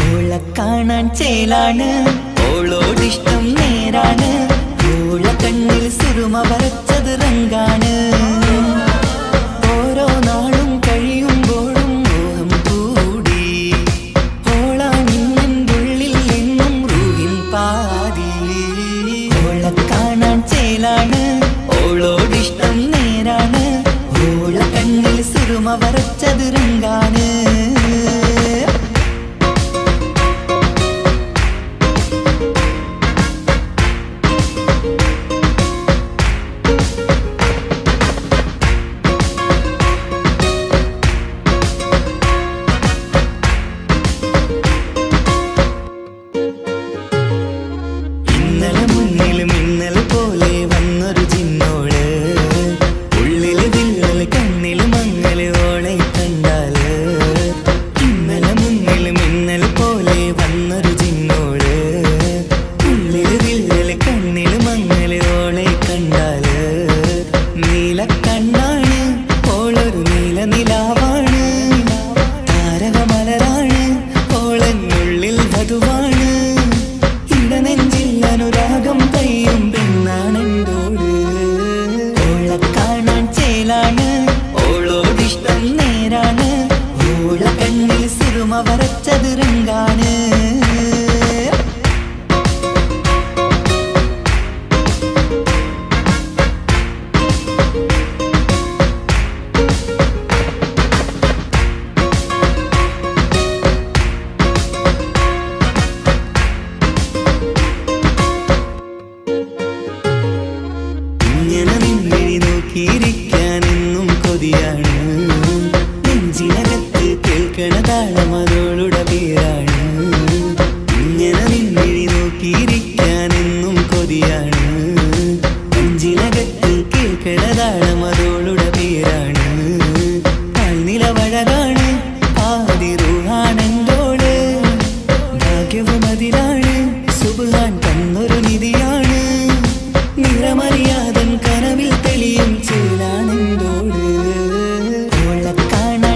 ഓളെ കാണാൻ ചേലാണ് ഓളോടിഷ്ടം നേരാണ് ഓള കണ്ണിൽ സുറുമ വരച്ചത് റങ്കാണ് ഓരോ നാളും കഴിയുമ്പോഴും മോഹം കൂടി ഓളാണിന്നുള്ളിൽ എന്നും റൂഹിൻ പാതി ഓളെ കാണാൻ ചേലാണ് ഓളോടിഷ്ടം നേരാണ് ഓള കണ്ണിൽ സുറുമ വരച്ചത് റങ്കാണ് ഇന്നലെ മുന്നിൽ മിന്നൽ പോലെ വന്നൊരു ചിന്നോള് ഉള്ളില് വില്ലല് കണ്ണില് മങ്ങല് ഓളെ കണ്ടാല് ഇന്നലെ മുന്നിൽ മിന്നൽ പോലെ വന്നൊരു ചിന്നോള് ഉള്ളില് വില്ലല് കണ്ണില് മങ്ങല് ഓളെ കണ്ടാല് നീല കണ്ണാണ് ഓളൊരു നീല നിലാവാണ് താരകമലരാണ് ഓളെന്നുള്ളിൽ വധുവാണ് ഇടനെഞ്ചിൽ അനുരാഗം പെയ്യും പെണ്ണാണെന്തോട് ഓളെ കാണാൻ ചേലാണ് ഓളോടിഷ്ടം നേരാണ് ഓള കണ്ണിൽ സുറുമ വരച്ചത് റങ്കാണ് ഇങ്ങനെ നിന്നിഴി നോക്കിയിരിക്കാനെന്നും കൊതിയാണ് നെഞ്ചിനകത്ത് കേൾക്കണ താളമതോളുടെ പേരാണ് ഇങ്ങനെ നിന്നിഴി നോക്കിയിരിക്കാനെന്നും കൊതിയാണ് നെഞ്ചിനകത്ത് കേൾക്കണ താളമതോളുടെ പേരാണ് കാൽനിലവഴകാണ് ആദി റൂഹാണെന്തോള് ഭാഗ്യവും അതിലാണ് സുബ്ഹാൻ തന്നൊരു നിധിയാണ് നിറമറിയാതൻ കനവിൽ തെളിയും ചേലാണെന്തോട് ഓളെ കാണാൻ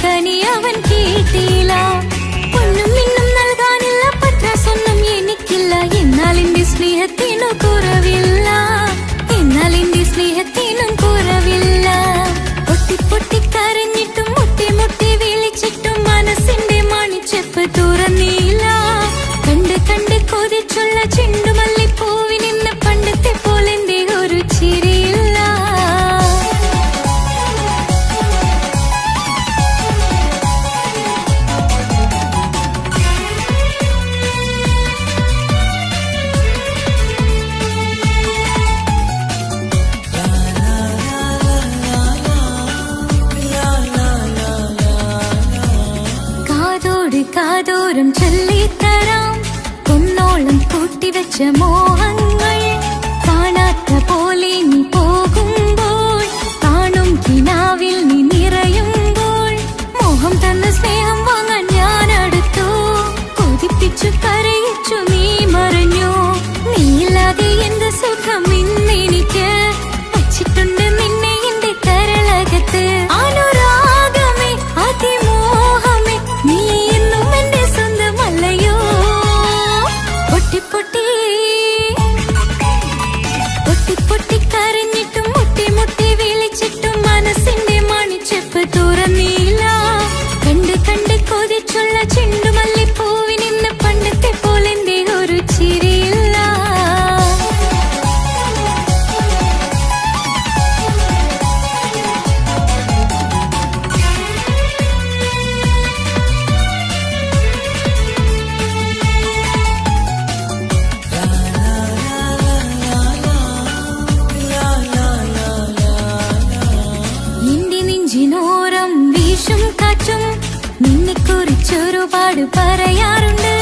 ഇഷ്ടക്കനി അവൻ കേട്ടില്ല. ഒന്നും ഇന്നും നൽകാനില്ല, പത്രാസൊന്നും എനിക്കില്ല. എന്നാൽ എന്റെ സ്നേഹത്തിനു കുറവില്ല, എന്നാൽ എന്റെ സ്നേഹത്തിനും കുറവില്ല. പൊട്ടി പൊട്ടി കരഞ്ഞിട്ടും മുട്ടി മുട്ടി വിളിച്ചിട്ടും മനസ്സിന്റെ മണിച്ചെപ്പ് തുറന്നില്ല. കണ്ട് കണ്ട് കൊതിച്ചുള്ള ചെണ്ടുമല്ലിപ്പൂവിനിന്ന് പണ്ടത്തെ പോലെന്റെ ഒരു ചിരിയില്ല. കാതോട് കാതോരം ചൊല്ലിത്തരാം കൊന്നോളം കൂട്ടിവെച്ച മോഹങ്ങൾ. കാണാത്ത പോലെ നീ പോകുമ്പോൾ, കാണും കിനാവിൽ നീ നിറയുമ്പോൾ, മോഹം തന്ന സ്നേഹം വാങ്ങാൻ ഞാൻ അടുത്തു. കൊതിപ്പിച്ചു കരയിച്ചു നീ മറഞ്ഞു. നീയില്ലാതെ എന്ത് സുഖം ഇന്നെനിക്ക്, വച്ചിട്ടുണ്ട് നിന്നെ എന്റെ കരളകത്ത്. അനുരാഗമേ അതിമോഹമേ നീ എന്നും എന്റെ സ്വന്തമല്ലയോ. പൊട്ടി പൊട്ടി പൊട്ടി പൊട്ടി കരഞ്ഞിട്ടും മുട്ടി മുട്ടി വിളിച്ചിട്ടും മനസ്സിന്റെ മണിച്ചെപ്പ് തുറന്നില്ല. കണ്ട് കണ്ട് കൊതിച്ചുള്ള ചെണ്ടുമല്ലിപ്പൂവിനിന്ന് പണ്ടത്തെ പോലെന്റെ ഒരു ചിരിയില്ല. എന്റെ നെഞ്ചിനോരം വീശും കാറ്റും നിന്നെക്കുറിച്ചൊരുപാട് പറയാറുണ്ട്.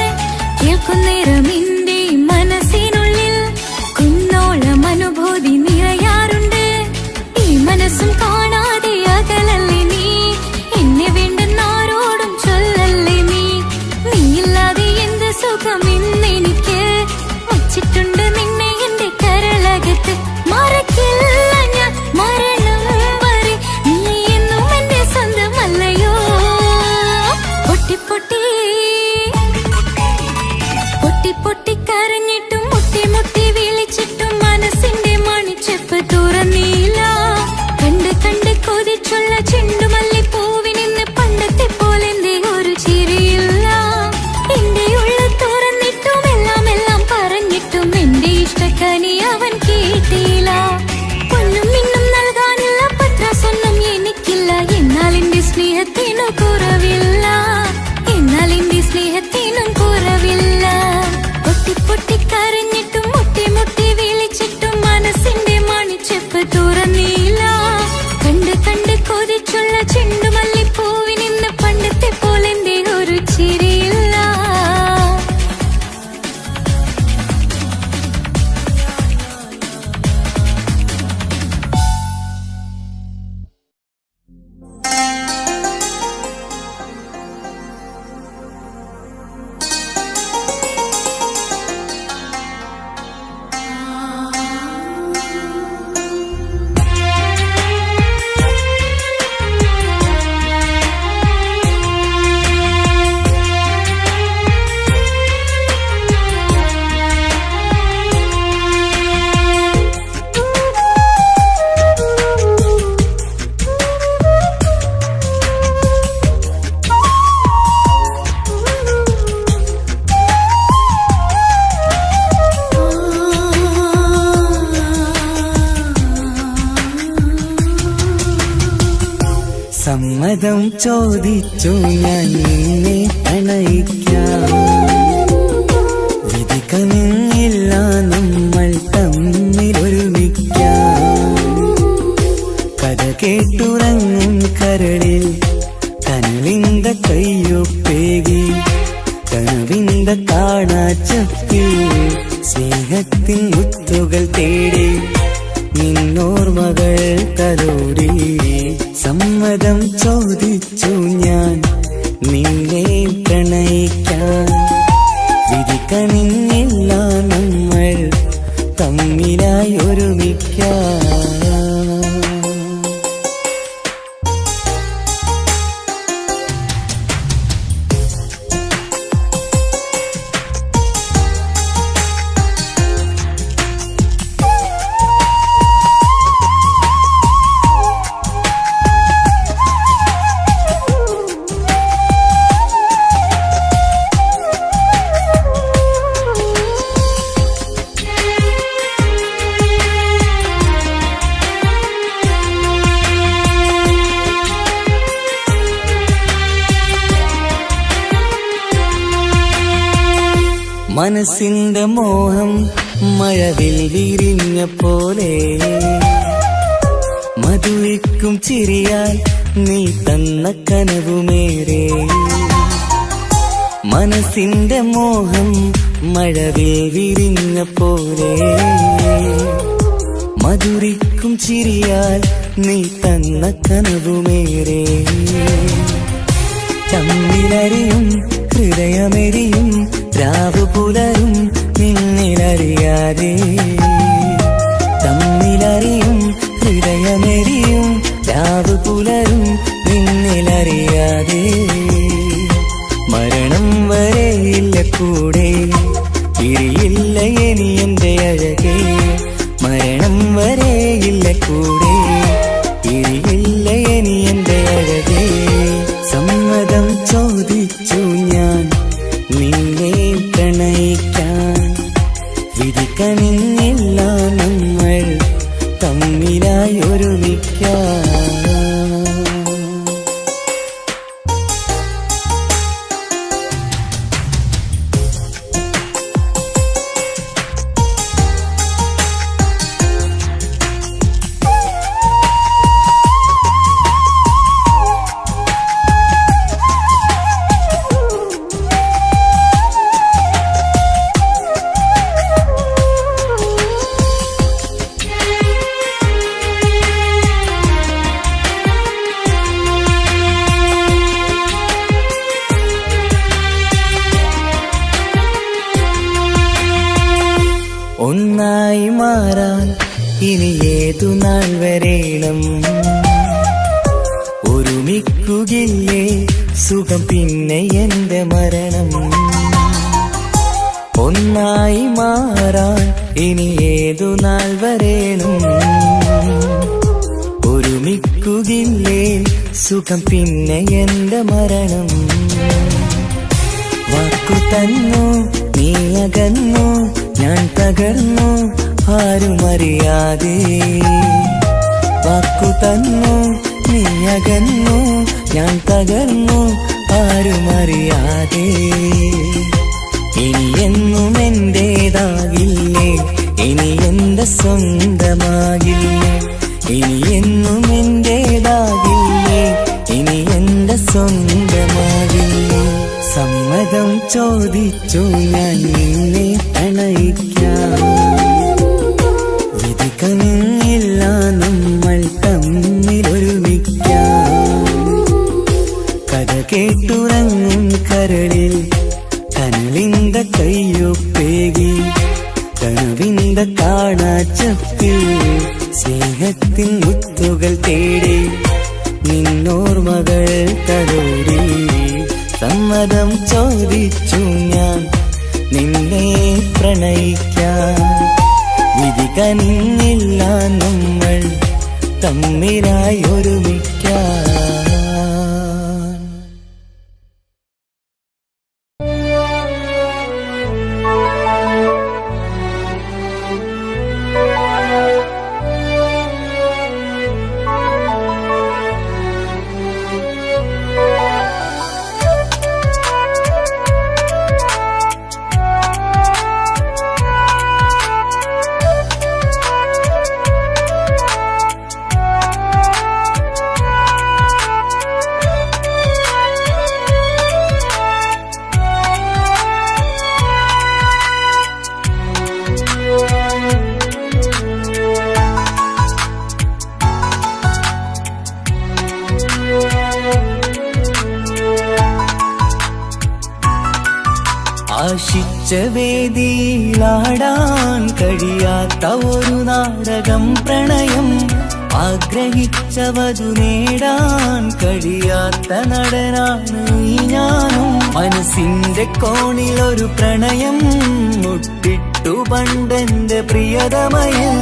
കേൾക്കുന്നേരം എന്റെ മനസ്സിനുള്ളിൽ കുന്നോളം അനുഭൂതി നിറയാറുണ്ട്. ഈ മനസ്സും കാണാതെ അകലല്ലേ നീ, എന്നെ വേണ്ടെന്നാരോടും ചൊല്ലല്ലേ നീ. നീയില്ലാതെ എന്ത് സുഖം ഇന്നെനിക്ക്, വച്ചിട്ടുണ്ട് നിന്നെ എന്റെ കരളകത്ത്. മറക്കില്ല ഞാൻ മരണം വരെ, നീ എന്നും എന്റെ സ്വന്തമല്ലയോ. പൊട്ടി പൊട്ടി പൊട്ടി പൊട്ടി കരഞ്ഞിട്ടും മുട്ടി മുട്ടി വിളിച്ചിട്ടും മനസ്സിന്റെ മണിച്ചെപ്പ് തുറന്നില്ല. കണ്ട് കണ്ട് കൊതിച്ചുള്ള ചെണ്ടുമല്ലിപ്പൂവിനിന്ന് പണ്ടത്തെ പോലെന്റെ ഒരു ചിരിയില്ല. എന്റെ ഉള്ളിൽ തുറന്നിട്ടും എല്ലാം എല്ലാം പറഞ്ഞിട്ടും എന്റെ ഇഷ്ടക്കനി അവൻ കേട്ടില്ല. ഒന്നും ഇന്നും നൽകാനില്ല, പത്രാസൊന്നും എനിക്കില്ല. എന്നാൽ എന്റെ സ്നേഹത്തിനു കുറവില്ല, എന്നാൽ എന്റെ സ്നേഹത്തിനും കുറവില്ല. പൊട്ടി പൊട്ടി കരഞ്ഞിട്ടും മുട്ടി മുട്ടി വിളിച്ചിട്ടും മനസ്സിന്റെ മണിച്ചെപ്പ് തുറന്നില്ല. കണ്ട് കണ്ട് കൊതിച്ചുള്ള ചെണ്ടുമല്ലിപ്പൂവിനിന്ന് പണ്ടത്തെ പോലെന്റെ ഒരു ചിരിയില്ല. സമ്മതം ചോദിച്ചു ഞാൻ നിന്നെ പ്രണയിക്കാം. വിധിക്കമില്ല നമ്മൾ തമ്മിലൊരുമിക്കാം. കഥ കേട്ടുറങ്ങും കരളിൽ കനലിന്ത കയ്യൊപ്പേകി, കനവിന്ത കാണാച്ചപ്പിൽ സ്നേഹത്തിൻ മുത്തുകൾ തേടി നിന്നോർമകൾ തലോടി. സമ്മതം ചോദിച്ചു ഞാൻ നിന്നെ പ്രണയിക്കാൻ. വിധിക്കണില്ല നമ്മൾ തമ്മിലായി ഒരുമിക്കാം. മനസ്സിന്റെ മോഹം മഴവിൽ വിരിഞ്ഞ പോലെ മധുരിക്കും ചിരിയാൽ നീ തന്ന കനവുമേറെ മനസ്സിന്റെ മോഹം മഴവിൽ വിരിഞ്ഞ പോലെ മധുരിക്കും ചിരിയാൽ നീ തന്ന കനവുമേറെ തമ്മിലറിയും ഹൃദയമെരിയും രാവു പുലരും നിന്നിലറിയാതെ തമ്മിലറിയും ഹൃദയമെരിയും രാവു പുലരും നിന്നിലറിയാതെ മരണം വരെയില്ല കൂടെ തിരിയില്ല ഇനി എന്റെ അഴകേ മരണം വരെയില്ല കൂടെ തിരിയില്ല ഇനി എന്റെ അഴകേ സമ്മതം ചോദിച്ചു ഞാൻ നിന്നെ പ്രണയിക്കാൻ വിധിക്കണില്ല നമ്മൾ തമ്മിലായി ഒരുമിക്കാൻ ഒന്നായി മാറാൻ ഇനി ഏതു നാൾ വരേണം ഒരുമിക്കുകയില്ലേ സുഖം പിന്നെ എന്റെ മരണം ഒന്നായി മാറാൻ ഇനി ഏതു നാൾ വരേണം ഒരുമിക്കുകയില്ലേ സുഖം പിന്നെ എന്റെ മരണം വാക്കു തന്നു നീ അകന്നു ഞാൻ തകർന്നു ആരുമറിയാതെ വാക്കു തന്നു നീ അകന്നു ഞാൻ തകർന്നു ആരുമറിയാതെ ഇനി എന്നും എന്റേതാകില്ലേ ഇനി എന്റെ സ്വന്തമാകില്ലേ ഇനി എന്നും എന്റേതാകില്ലേ ഇനി എന്റെ സ്വന്തമാകില്ലേ സമ്മതം ചോദിച്ചു ഞാൻ നിന്നെ പ്രണയിക്കാം വിധിക്കണില്ല നമ്മൾ തമ്മിലൊരുമിക്കാം കഥ കേട്ടുറങ്ങും കരളിൽ കനലിന്ത കയ്യൊപ്പേകി കനവിന്ത കാണാച്ചപ്പിൽ സ്നേഹത്തിൻ മുത്തുകൾ തേടി നിന്നോർമകൾ തലോടി സമ്മതം ചോദിച്ചു ഞാൻ നിന്നെ പ്രണയിക്കാൻ വിധിക്കണില്ല നമ്മൾ തമ്മിലായി ഒരുമിക്കാൻ ആശിച്ച വേദിയിലാടാൻ കഴിയാത്ത ഒരു നാടകം പ്രണയം ആഗ്രഹിച്ചവതു നേടാൻ കഴിയാത്ത നടനാണ് ഈ ഞാനും മനസ്സിന്റെ കോണിൽ ഒരു പ്രണയം മുട്ടിട്ടു പണ്ടെന്റെ പ്രിയതമയിൽ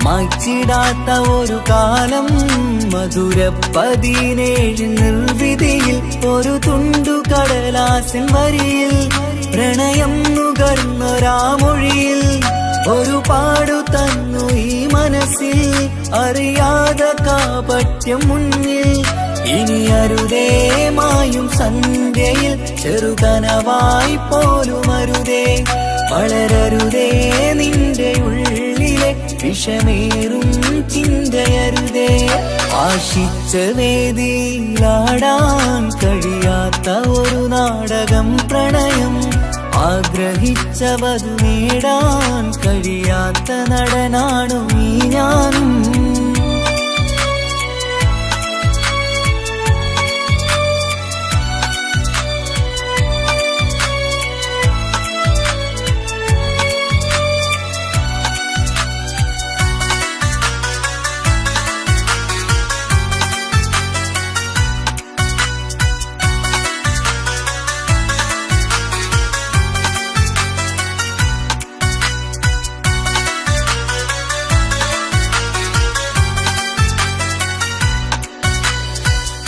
മായ്ച്ചിടാത്ത ഒരു കാലം മധുര 17 നിർവിധിയിൽ ഒരു തുണ്ടു കടലാസിൻ വരിയിൽ പ്രണയം നുകർന്നൊരാമൊഴിയിൽ ഒരു പാടു തന്നു ഈ മനസ്സിൽ അറിയാതെ കാപട്യം മുന്നിൽ ഇനി അരുതേ മായും സന്ധ്യയിൽ ചെറുകനവായി പോലുമരുതേ വളരരുതേ നിന്റെ ഉള്ളിലെ വിഷമേറും ചിന്തയരുതേ ആശിച്ച വേദിയിലാടാൻ കഴിയാത്ത ഒരു നാടകം പ്രണയം ആഗ്രഹിച്ചവതു നേടാൻ കഴിയാത്ത നടനാണു നീ ഞാനും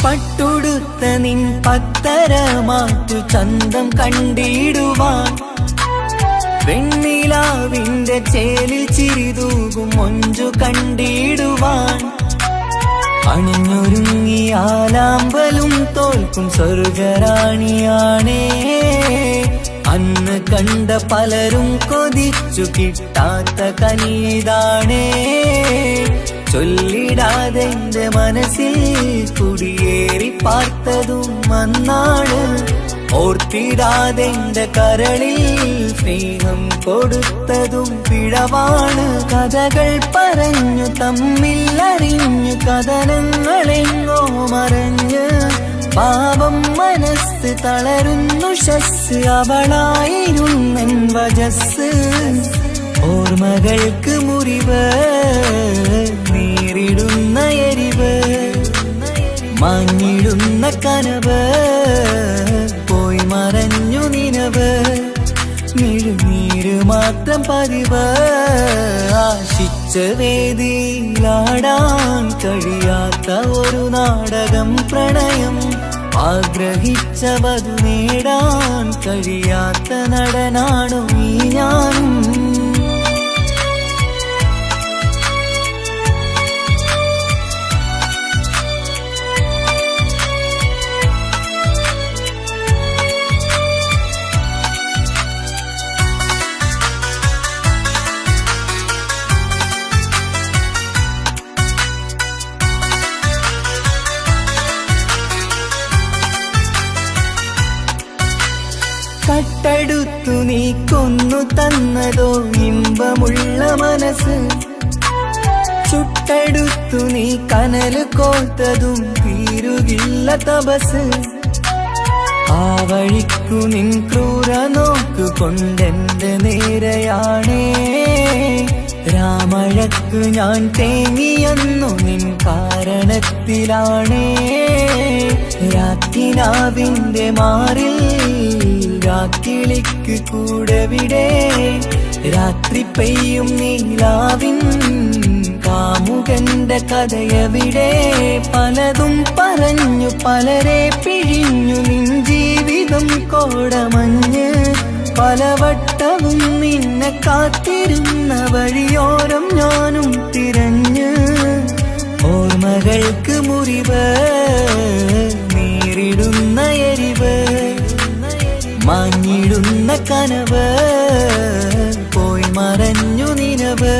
പട്ടുടുത്ത നിൻ പത്തരമാറ്റു ചന്തം കണ്ടിടുവാൻ വെണ്ണിലാവിന്റെ ചേലിൽ ചിരിതൂകും മൊഞ്ചു കണ്ടിടുവാൻ അണിഞ്ഞൊരുങ്ങിയാലാമ്പലും തോൽക്കും സ്വർഗറാണിയാണേ അന്ന് കണ്ട പലരും കൊതിച്ചു കിട്ടാത്ത കനീതാണേ ചൊല്ലിടാതെ എന്റെ മനസ്സിൽ കുടിയേറി പാർത്തതും അന്നാണ് ഓർത്തിടാതെ എന്റെ കരളിൽ സ്നേഹം കൊടുത്തതും പിഴവാണ് കഥകൾ പറഞ്ഞു തമ്മിൽ അറിഞ്ഞു കഥനങ്ങളെങ്ങോ മറഞ്ഞ് പാപം മനസ്സ് തളരുന്നു ശസ് അവളായിരുന്നൻ വജസ് ഓർമ്മകൾക്ക് മുറിവ് നേരിടുന്ന എരിവ് മങ്ങിടുന്ന കനവ് പോയി മറഞ്ഞു നിനവ് മിഴുനീര് മാത്രം പതിവ് ആശിച്ച വേദിയിലാടാൻ കഴിയാത്ത ഒരു നാടകം പ്രണയം ആഗ്രഹിച്ചവതു നേടാൻ കഴിയാത്ത നടനാണു നീ ഞാനും കട്ടടുത്തു നീ കൊന്നു തന്നതോ ഇമ്പമുള്ള മനസ്സ് ചുട്ടടുത്തു നീ കനല് കോർത്തതും തീരുകില്ല തപസ് ആ വഴിക്കു നിൻ ക്രൂര നോക്കു കൊണ്ടെന്റെ നേരെയാണേ രാമഴക്കു ഞാൻ തേങ്ങിയെന്നു നിൻ കാരണത്തിലാണേ രാത്തിനാവിന്റെ മാറിൽ രാക്കിളിക്ക് കൂടവിടെ രാത്രി പെയ്യും നീലാവിൻ കാമുകന്റെ കഥയവിടെ പലതും പറഞ്ഞു പലരെ പിഴിഞ്ഞു നിൻ ജീവിതം കോടമഞ്ഞ് പലവട്ടവും നിന്നെ കാത്തിരുന്ന വഴിയോരം ഞാനും തിരഞ്ഞ് ഓർമ്മകൾക്ക് മുറിവ് നേരിടുന്ന എരിവ് മങ്ങിടുന്ന കനവ് പോയി മറഞ്ഞു നിനവ്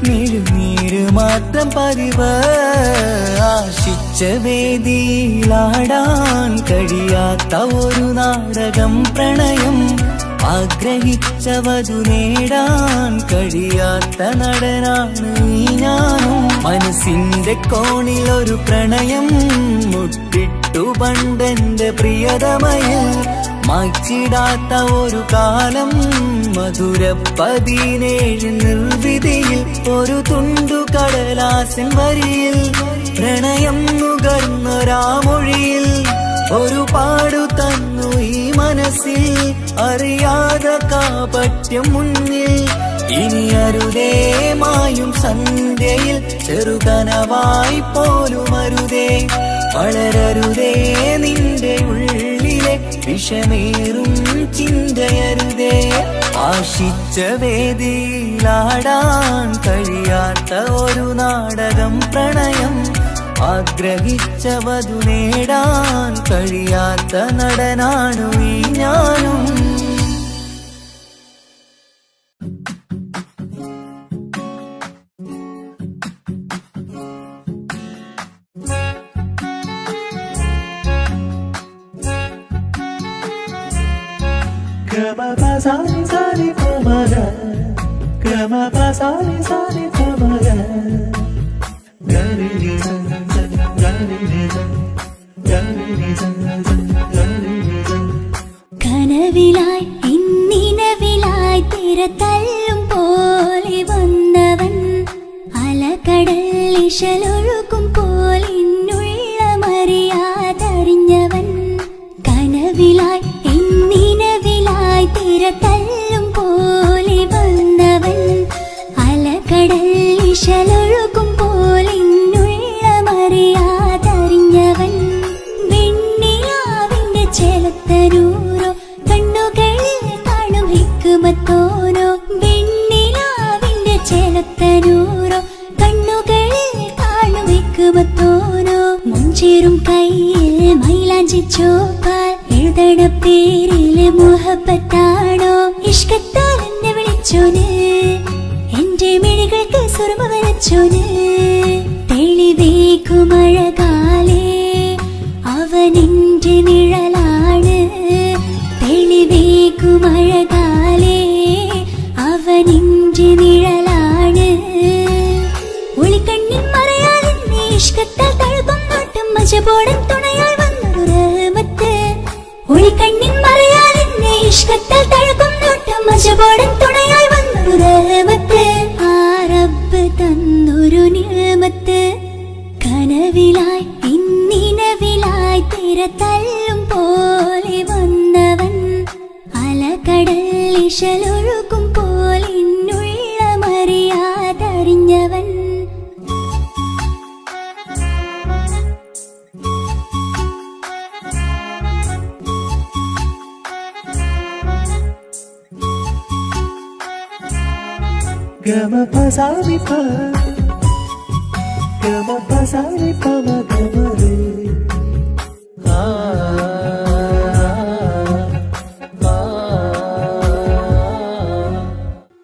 മിഴുനീര് മാത്രം പതിവ് ആശിച്ച വേദിയിലാടാൻ കഴിയാത്ത ഒരു നാടകം പ്രണയം ആഗ്രഹിച്ചവതു നേടാൻ കഴിയാത്ത നടനാണ് നീ ഞാനും മനസ്സിന്റെ കോണിൽ ഒരു പ്രണയം മുട്ടിട്ടു പണ്ടെന്റെ പ്രിയതമയിൽ മായ്ച്ചിടാത്ത ഒരു കാലം മധുര 17 നിർവിധിയിൽ ഒരു തുണ്ടു കടലാസിൻ വരിയിൽ പ്രണയം നുകർന്നൊരാമൊഴിയിൽ ഒരു പാടു തന്നു ഈ മനസ്സിൽ അറിയാതെ കാപട്യം മുന്നിൽ ഇനി അരുതേ മായും സന്ധ്യയിൽ ചെറുകനവായി പോലുമരുതേ വളരരുതേ നിന്റെ ഉള്ളിലെ വിഷമേറും ചിന്തയരുതേ ആശിച്ച വേദിയിലാടാൻ കഴിയാത്ത ഒരു നാടകം പ്രണയം ആഗ്രഹിച്ചവതു നേടാൻ കഴിയാത്ത നടനാണു ഈ ഞാനും. കനവിലായി ഇന്നിനവിലായി തിരതല്ലും പോലെ വന്നവൻ, അലകടൽ ഇശലൊഴുകും പോലെ ഇന്നുള്ളമറിയാതറിഞ്ഞവൻ. കനവിലായി ഇന്നിനവിലായി തിരതല്ലും പോലെ വന്നവൻ, അലകടൽ ഇശലൊഴുകും പോലെ ഇന്നുള്ളമറിയാതറിഞ്ഞവൻ. വെണ്ണിലാവിന്റെ ചെലത്തരൂരോ കണ്ണുകളിൽ കാണും ഹിക്മത്തോരോ, വെണ്ണിലാവിന്റെ ചെലത്തരൂരോ കണ്ണുകളിൽ കാണും ഹിക്മത്തോരോ. മുഞ്ചേറും കയ്യിൽ മൈലാഞ്ചി ചോപ്പാൽ എഴുതണ പേരില് മുഹബത്താണോ, ഇഷ്കത്താൽ എന്നെ വിളിച്ചോന്, എന്റെ മിഴികൾക്ക് സുറുമ വരച്ചോന്. തെളിവേകുമഴകാലേ അവനെന്റെ നിഴലാണ്, തെളിവേകുമഴകാലേ അവനെന്റെ നിഴലാണ്. ഒളിക്കണ്ണിൻ മറയാൽ എന്നെ ഇഷ്കത്താൽ തഴുകും നോട്ടം മജബോടൻ തുണയായി വന്നൊരു റഹ്മത്ത്. ഒളിക്കണ്ണിൻ മറയാൽ എന്നെ ഇഷ്കത്താൽ തഴുകും നോട്ടം മജബോടൻ തുണയായി വന്നൊരു റഹ്മത്ത്. ആ റബ്ബ് തന്നൊരു നിഅമത്ത്. കനവിലായി ഇന്നിനവിലായി തിരതല്ലും പോലെ വന്നവൻ, അലകടൽ ഇശലൊഴുകും പോലെ ഇന്നുള്ളമറിയാതറിഞ്ഞവൻ.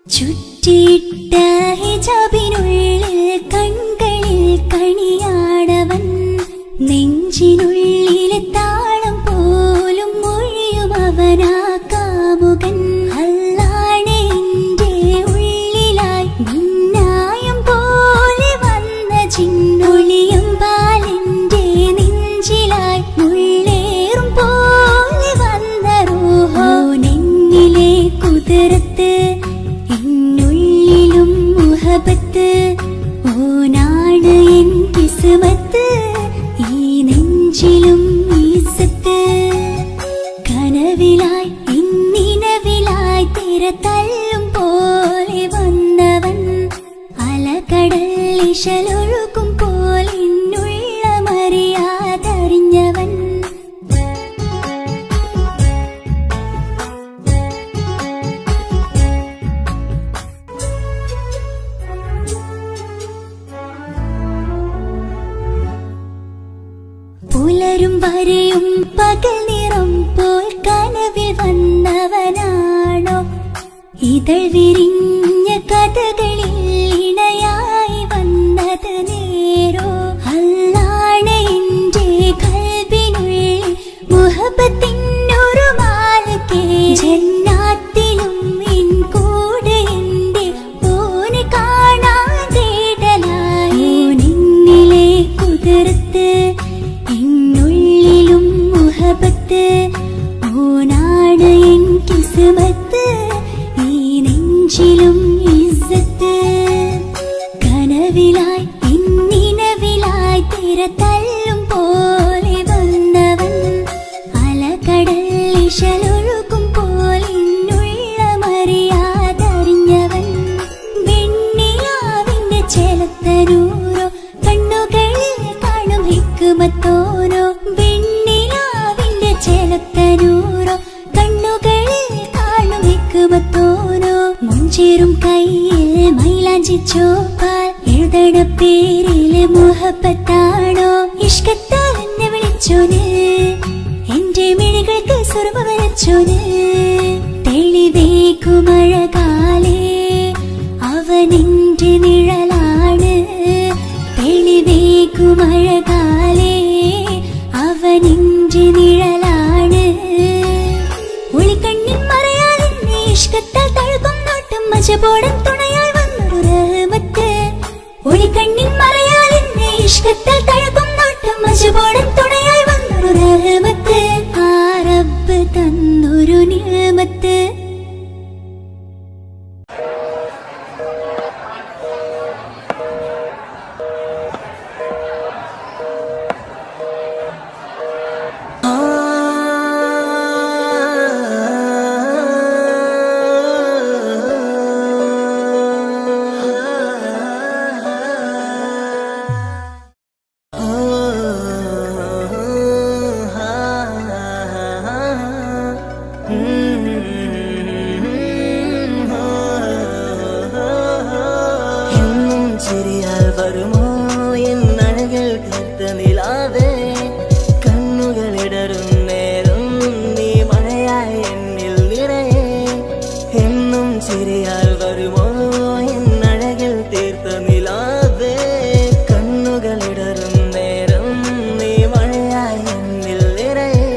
ചുറ്റിയിട്ട ഹിജാബിനുള്ളിൽ കൺകളിൽ കണിയാടവൻ, നെഞ്ചിനുള്ളിലെ താളം പോലും മൊഴിയും അവനാ കാമുകൻ. അല്ലാണെ എന്റെ ഉള്ളിലായി മിന്നായം പോലെ വന്ന ചിന്നൊളിയും പാലെന്റെ നെഞ്ചിലായി മുള്ളേറും പോലെ വന്ന റൂഹോ, നെഞ്ഞിലെ കുതിരത്ത് എന്നുള്ളിലും മുഹബത്ത്. ഓനാണ് എൻ കിസ്മത്ത്, ഈ നെഞ്ചിലും ഈസത്ത്. കനവിലായി ഇന്നിനവിലായി തിരതല്ലും പോലെ വന്നവൻ, അലകടൽ ഇശലൊഴുകും പോലെ ഇന്നുള്ളമറിയാതറിഞ്ഞവൻ. പുലരും വരെയും പകൽ നിറം പോൽ കനവിൽ വന്നവനാണോ, ഇതൾ വിരിഞ്ഞ കഥകളിൽ ഇണയായി വന്നത് നേരോ. അല്ലാണെ എന്റെ കൽബിനുള്ളിൽ മുഹബത്തിനൊരു മാലകേ, ജന്നാത്തിലും എൻ കൂടെ എന്റെ ഓനെ കാണാൻ തേടലായി. നിന്നിലെ കുതിരത്ത് എന്നുള്ളിലും മുഹബത്ത്, ഓനാണ് എൻ കിസ്മത്ത്, ഈ നെഞ്ചിലും ഇസ്സത്ത്. കനവിലായി ഇന്നിനവിലായി തിരതല്ലും പോലെ വന്നവൻ, അലകടൽ ഇശലൊഴുകും പോലെ ഇന്നുള്ളമറിയാതറിഞ്ഞവൻ. വെണ്ണിലാവിന്റെ ചെലത്തരൂരോ കണ്ണുകളിൽ കാണും ഹിക്മത്തോരോ, വെണ്ണിലാവിന്റെ ചെലത്തരൂരോ കണ്ണുകളിൽ കാണും ഹിക്മത്തോരോ. മുഞ്ചേറും കയ്യിൽ മൈലാഞ്ചി ചോപ്പാൽ എഴുതണ പേരില് മുഹബത്താണോ, ഇഷ്കത്താൽ എന്നെ വിളിച്ചോന്, സുർമ വരച്ചോന് തെളിവേക്കുമഴകാലേ അവനിന്റെ നിഴലാണ് തെളിവേക്കുമഴകാലേ അവനിന്റെ നിഴലാണ് ഒളിക്കണ്ണിൻ മറയാൽ എന്നെ ഇഷ്കത്താൽ തഴുകും നോട്ടും മജപോടം തുണയായി വന്നൊരു റഹ്മത്ത് ഒളിക്കണ്ണിൻ മറയാൽ എന്നെ ഇഷ്കത്താൽ തഴുകും നോട്ടും മജപോടം തുണയായി വന്നൊരു റഹ്മത്ത് ആ റബ്ബ് തന്നൊരു നിഅമത്ത് കണ്ണുകളിടറും നേരം നീ മഴയായി എന്നിൽ നിറയെ എന്നും ചിരിയാൽ വരുമോ എന്നഴകിൽ തീർത്ത നിലാവേ കണ്ണുകളിടറും നേരം നീ മഴയായി എന്നിൽ നിറയെ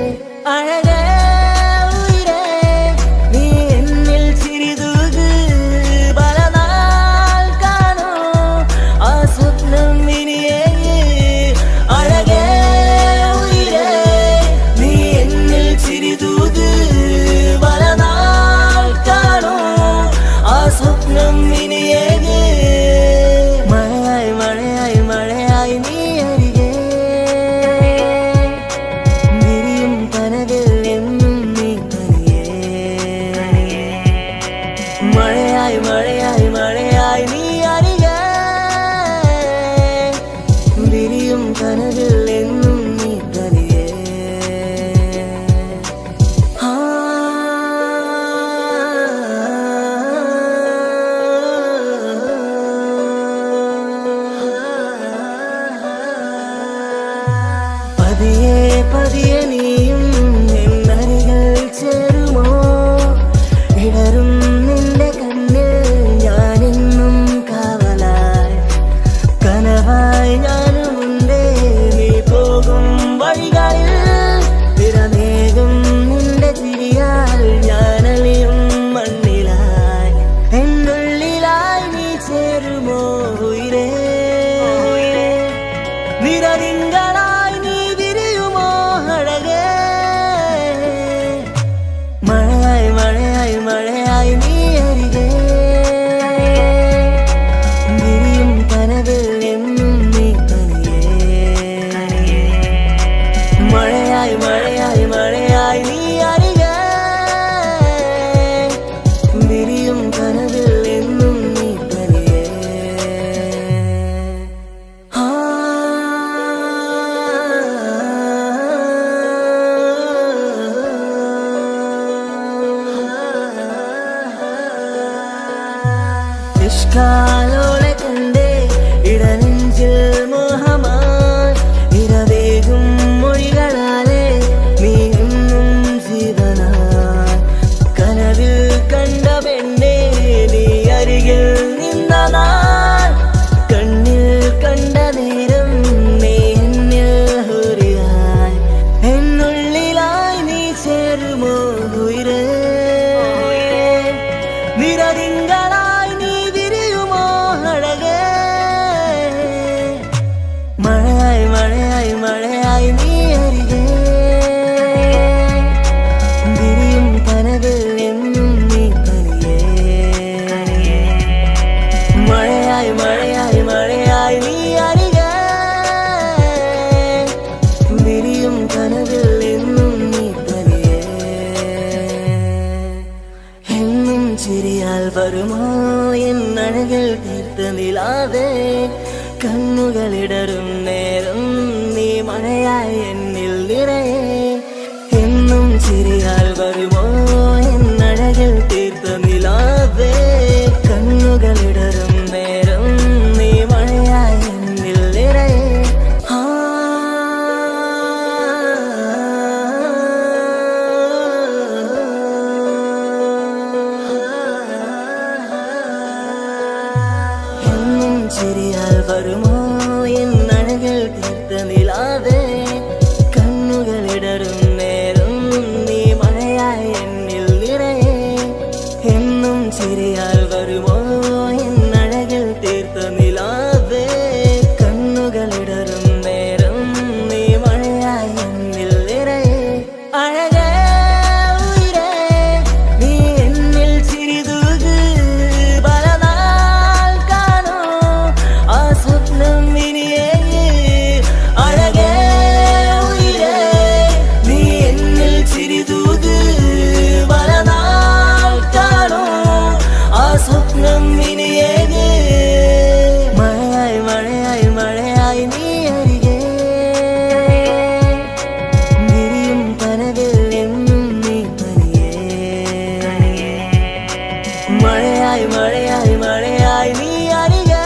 വരുമോ എന്നഴകൾ തീർത്ത നിലാവേ കണ്ണുകളിടറും നേരം നീ മഴയായി എന്നിൽ നിറയെ എന്നും ചിരിയാൽ വരുമോ എന്നഴകൾ തീർത്ത നിലാവേ കണ്ണുകളിടറും നേരം നീ മഴയായി എന്നിൽ നിറയെ അഴകേ ഉയിരേ നീ എന്നിൽ ചിരിതൂക് പലനാൾ കാണൂ ആ സ്വപ്നം ഇനിയേ അഴകേ ഉയിരേ നീ എന്നിൽ ചിരിതൂക് പലനാൾ കാണൂ ആ സ്വപ്നം ഇനിയേ മഴയായി മഴയായി മഴയായി നീ അരികെ വിരിയും കനവിൽ എന്നും നീ തനിയേ മഴയായി മഴയായി മഴയായി നീ അരികെ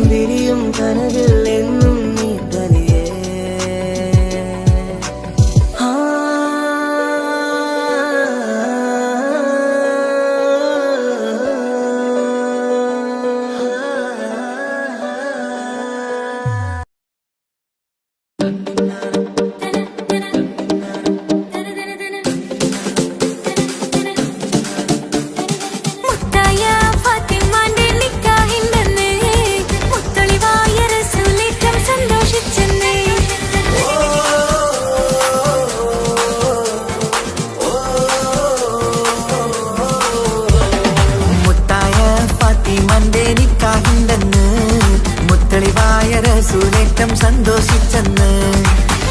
വിരിയും കനവിൽ എന്നും നീ തനിയേ മുത്തായ ഫാത്തിമാന്റെ നിക്കാഹിണ്ടെന്ന് മുത്തൊളിവായ റസൂലേറ്റം സന്തോഷിച്ചെന്ന് മുത്തായ ഫാത്തിമന്റെ നിക്കാഹിണ്ടെന്ന് മുത്തളിവായ റസൂലേറ്റം സന്തോഷിച്ചെന്ന്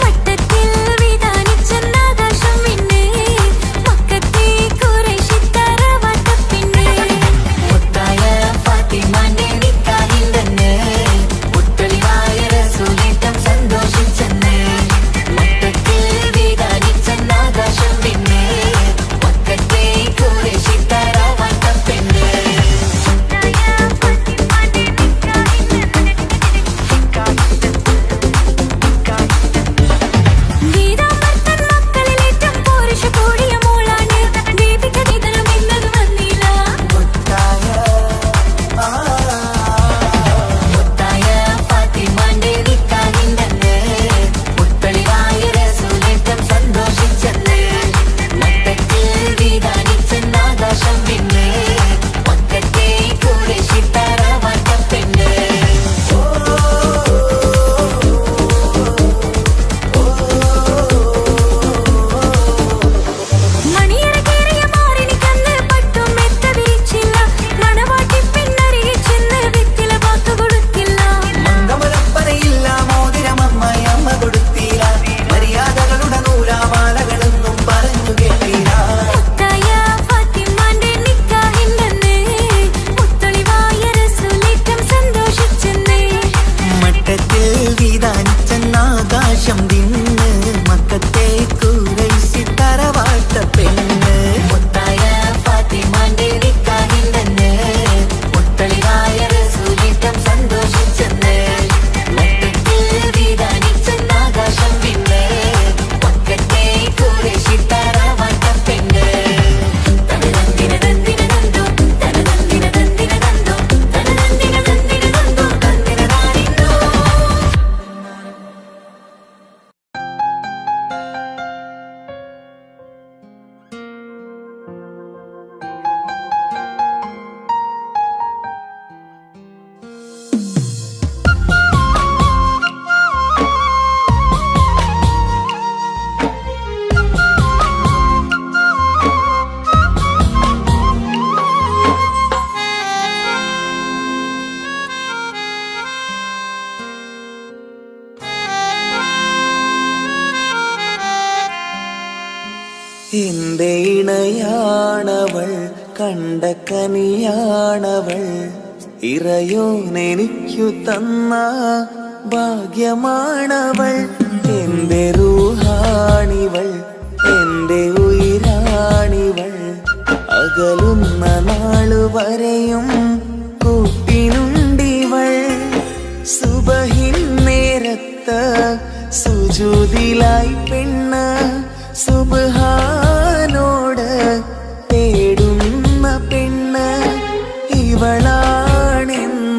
മട്ടത്തിൽ വിധാനിച്ചെന്ന ആകാശം പിന്നെ മക്കത്തെ ഖുറൈശി തറവാട്ടപ്പിന്നെ മുത്തായ ഫാത്തിമന്റെ നിക്കാഹിണ്ടെന്ന് മുത്തളിവായ റസൂലേറ്റം സന്തോഷിച്ചെന്ന് മട്ടത്തിൽ വിധാനിച്ചെന്ന ആകാശം പിന്നെ മക്കത്തെ ഖുറൈശി തറവാട്ടപ്പിന്നെ ഗീതാമർത്തൻ മക്കളിലേറ്റം പോരിഷ കൂടിയ മോളാണ് ദീപിക നിധനം എന്നത് വന്നില്ല മുത്തായ ഫാത്തിമന്റെ നിക്കാഹിണ്ടെന്ന് മുത്തളിവായ റസൂലേറ്റം സന്തോഷിച്ചെന്ന് മട്ടത്തിൽ വിധാനിച്ചെന്ന ആകാശം പിന്നെ മക്കത്തെ ഖുറൈശി തറവാട്ടപ്പെണ്ണ് മണിയറ കേറിയ മാറിനിക്കന്ന് പട്ടും മെത്ത വിരിച്ചില്ല മണവാട്ടി പെണ്ണരികെ ചെന്ന് വെറ്റില വാക്ക് കൊടുത്തില്ല മംഗമലപ്പനയില്ല മോതിരമമ്മയമ്മ കൊടുത്തീര മര്യാദകളുടെ നൂലാമാലകളൊന്നും പറഞ്ഞു കേട്ടീര മുത്തായ ഫാത്തിമാന്റെ നിക്കാഹിണ്ടെന്ന് മുത്തൊളിവായ റസൂലേറ്റം സന്തോഷിച്ചെന്ന് മട്ടത്തിൽ വിധാനിച്ചെന്ന ആകാശം തിന്ന് മക്കത്തെ ഖുറൈശി തറവാട്ട പെണ്ണ് മുത്തായ ഫാത്തിമന്റെ നിക്കാഹിണ്ടെന്ന് മുത്തളിവായ റസൂലേറ്റം സന്തോഷിച്ചെന്ന് മട്ടത്തിൽ വിധാനിച്ചെന്ന ആകാശം പിന്നെ മക്കത്തെ ഖുറൈശി തറവാട്ട പെണ്ണ് തനതന്തിന തന്തിന തന്തോ തനതന്തിന തന്തിന തന്തോ തനതന്തിന തന്തിന തന്തോ തന്തിന താരിന്തോ എന്റെ ഇണയാണവൾ കണ്ട കനിയാണവൾ ഇറയോനെനിക്കു തന്ന ഭാഗ്യമാണവൾ എന്റെ റൂഹാണിവൾ എന്റെ ഉയിരാണിവൾ അകലുന്ന നാളുവരെയും കൂട്ടിനുണ്ടിവൾ സുബഹിൻ നേരത്ത് സുജൂദിലായി പെണ്ണ് സുബ്ഹാനോട് തേടുന്ന പെണ്ണ് ഇവളാണെന്ന്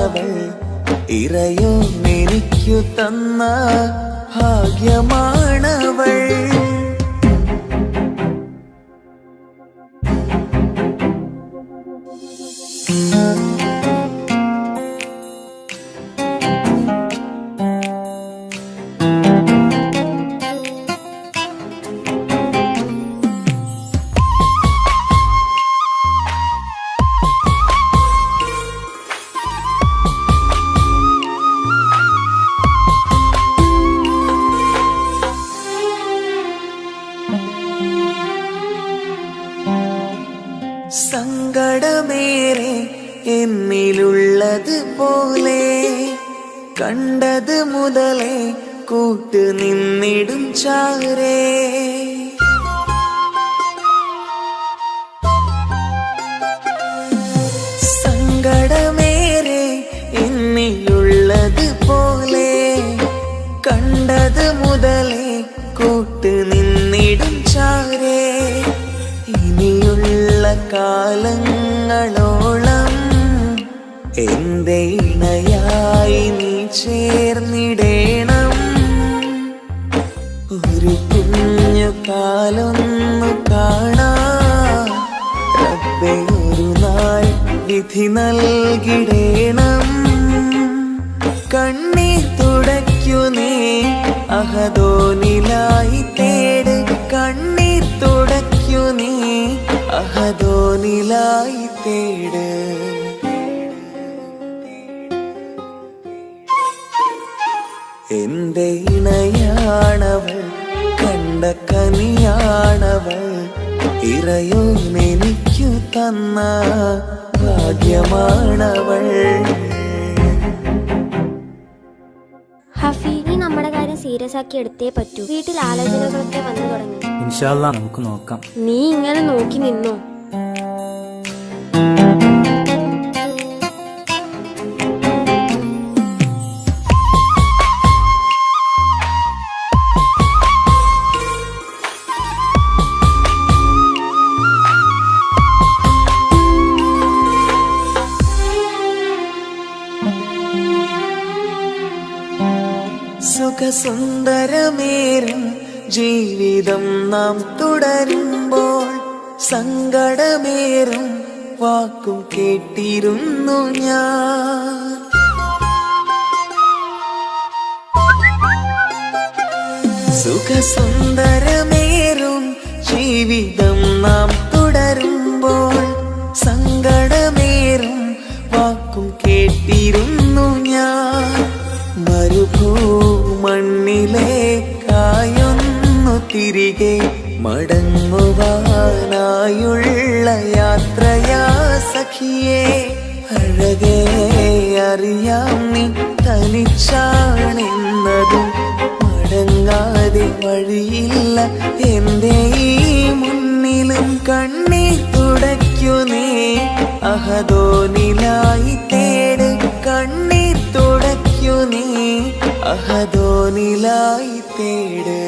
ഭാഗ്യമാണവൾ ഇറയോ എനിക്കു തന്ന ഭാഗ്യമാണവൾ. സങ്കടമേറെ എന്നിലുള്ളത് പോലെ കണ്ടത് മുതലേ കൂട്ട് നിന്നിടും ചാരേ. സങ്കടമേറെ എന്നിലുള്ളത് പോലെ കണ്ടത് മുതലേ കൂട്ട് നിന്നിടും ചാരേ. ഇനിയുള്ള കാലങ്ങളോളം എന്റെ ഇണയായി നീ ചേർന്നിടേണം. ഒരു കുഞ്ഞു കാലൊന്നു കാണാൻ റബ്ബേ ഒരു നാൾ വിധി നൽകിടേണം. കണ്ണീർ തുടയ്ക്കു നീ അഹദോനിലായി തേട്. കണ്ണീർ തുടയ്ക്കു നീ അഹദോനിലായി തേട്. എന്റെ ഇണയാണവൾ കണ്ട കനിയാണവൾ ഇറയോ എനിക്കു തന്ന ഭാഗ്യമാണവൾ. ഹഫി, നീ നമ്മുടെ കാര്യം സീരിയസ് ആക്കി എടുത്തേ പറ്റൂ. വീട്ടിൽ ആലോചനകളൊക്കെ വന്നു തുടങ്ങി. ഇൻഷാ അല്ലാ നമുക്ക് നോക്കാം. നീ ഇങ്ങനെ നോക്കി നിന്നോ? സുഖസുന്ദരമേറും ജീവിതം നാം തുടരുമ്പോൾ സങ്കടമേറും വാക്കും കേട്ടിരുന്നു ഞാൻ. സുഖസുന്ദരമേറും ജീവിതം നാം തുടരുമ്പോൾ സങ്കടമേറും വാക്കും കേട്ടിരുന്നു ഞാൻ. മരുഭൂമണ്ണിലേക്കായൊന്നു തിരികെ മടങ്ങുവാനായുള്ള യാത്രയാ സഖിയേ. അഴകേ അറിയാം നീ തനിച്ചാണെന്നതും മടങ്ങാതെ വഴിയില്ല എന്റെ ഈ മുന്നിലും. കണ്ണീർ തുടയ്ക്കു നീ അഹദോനിലായി തേട്. കണ്ണീർ തുടയ്ക്കു നീ അഹദോനിലായി തേട്.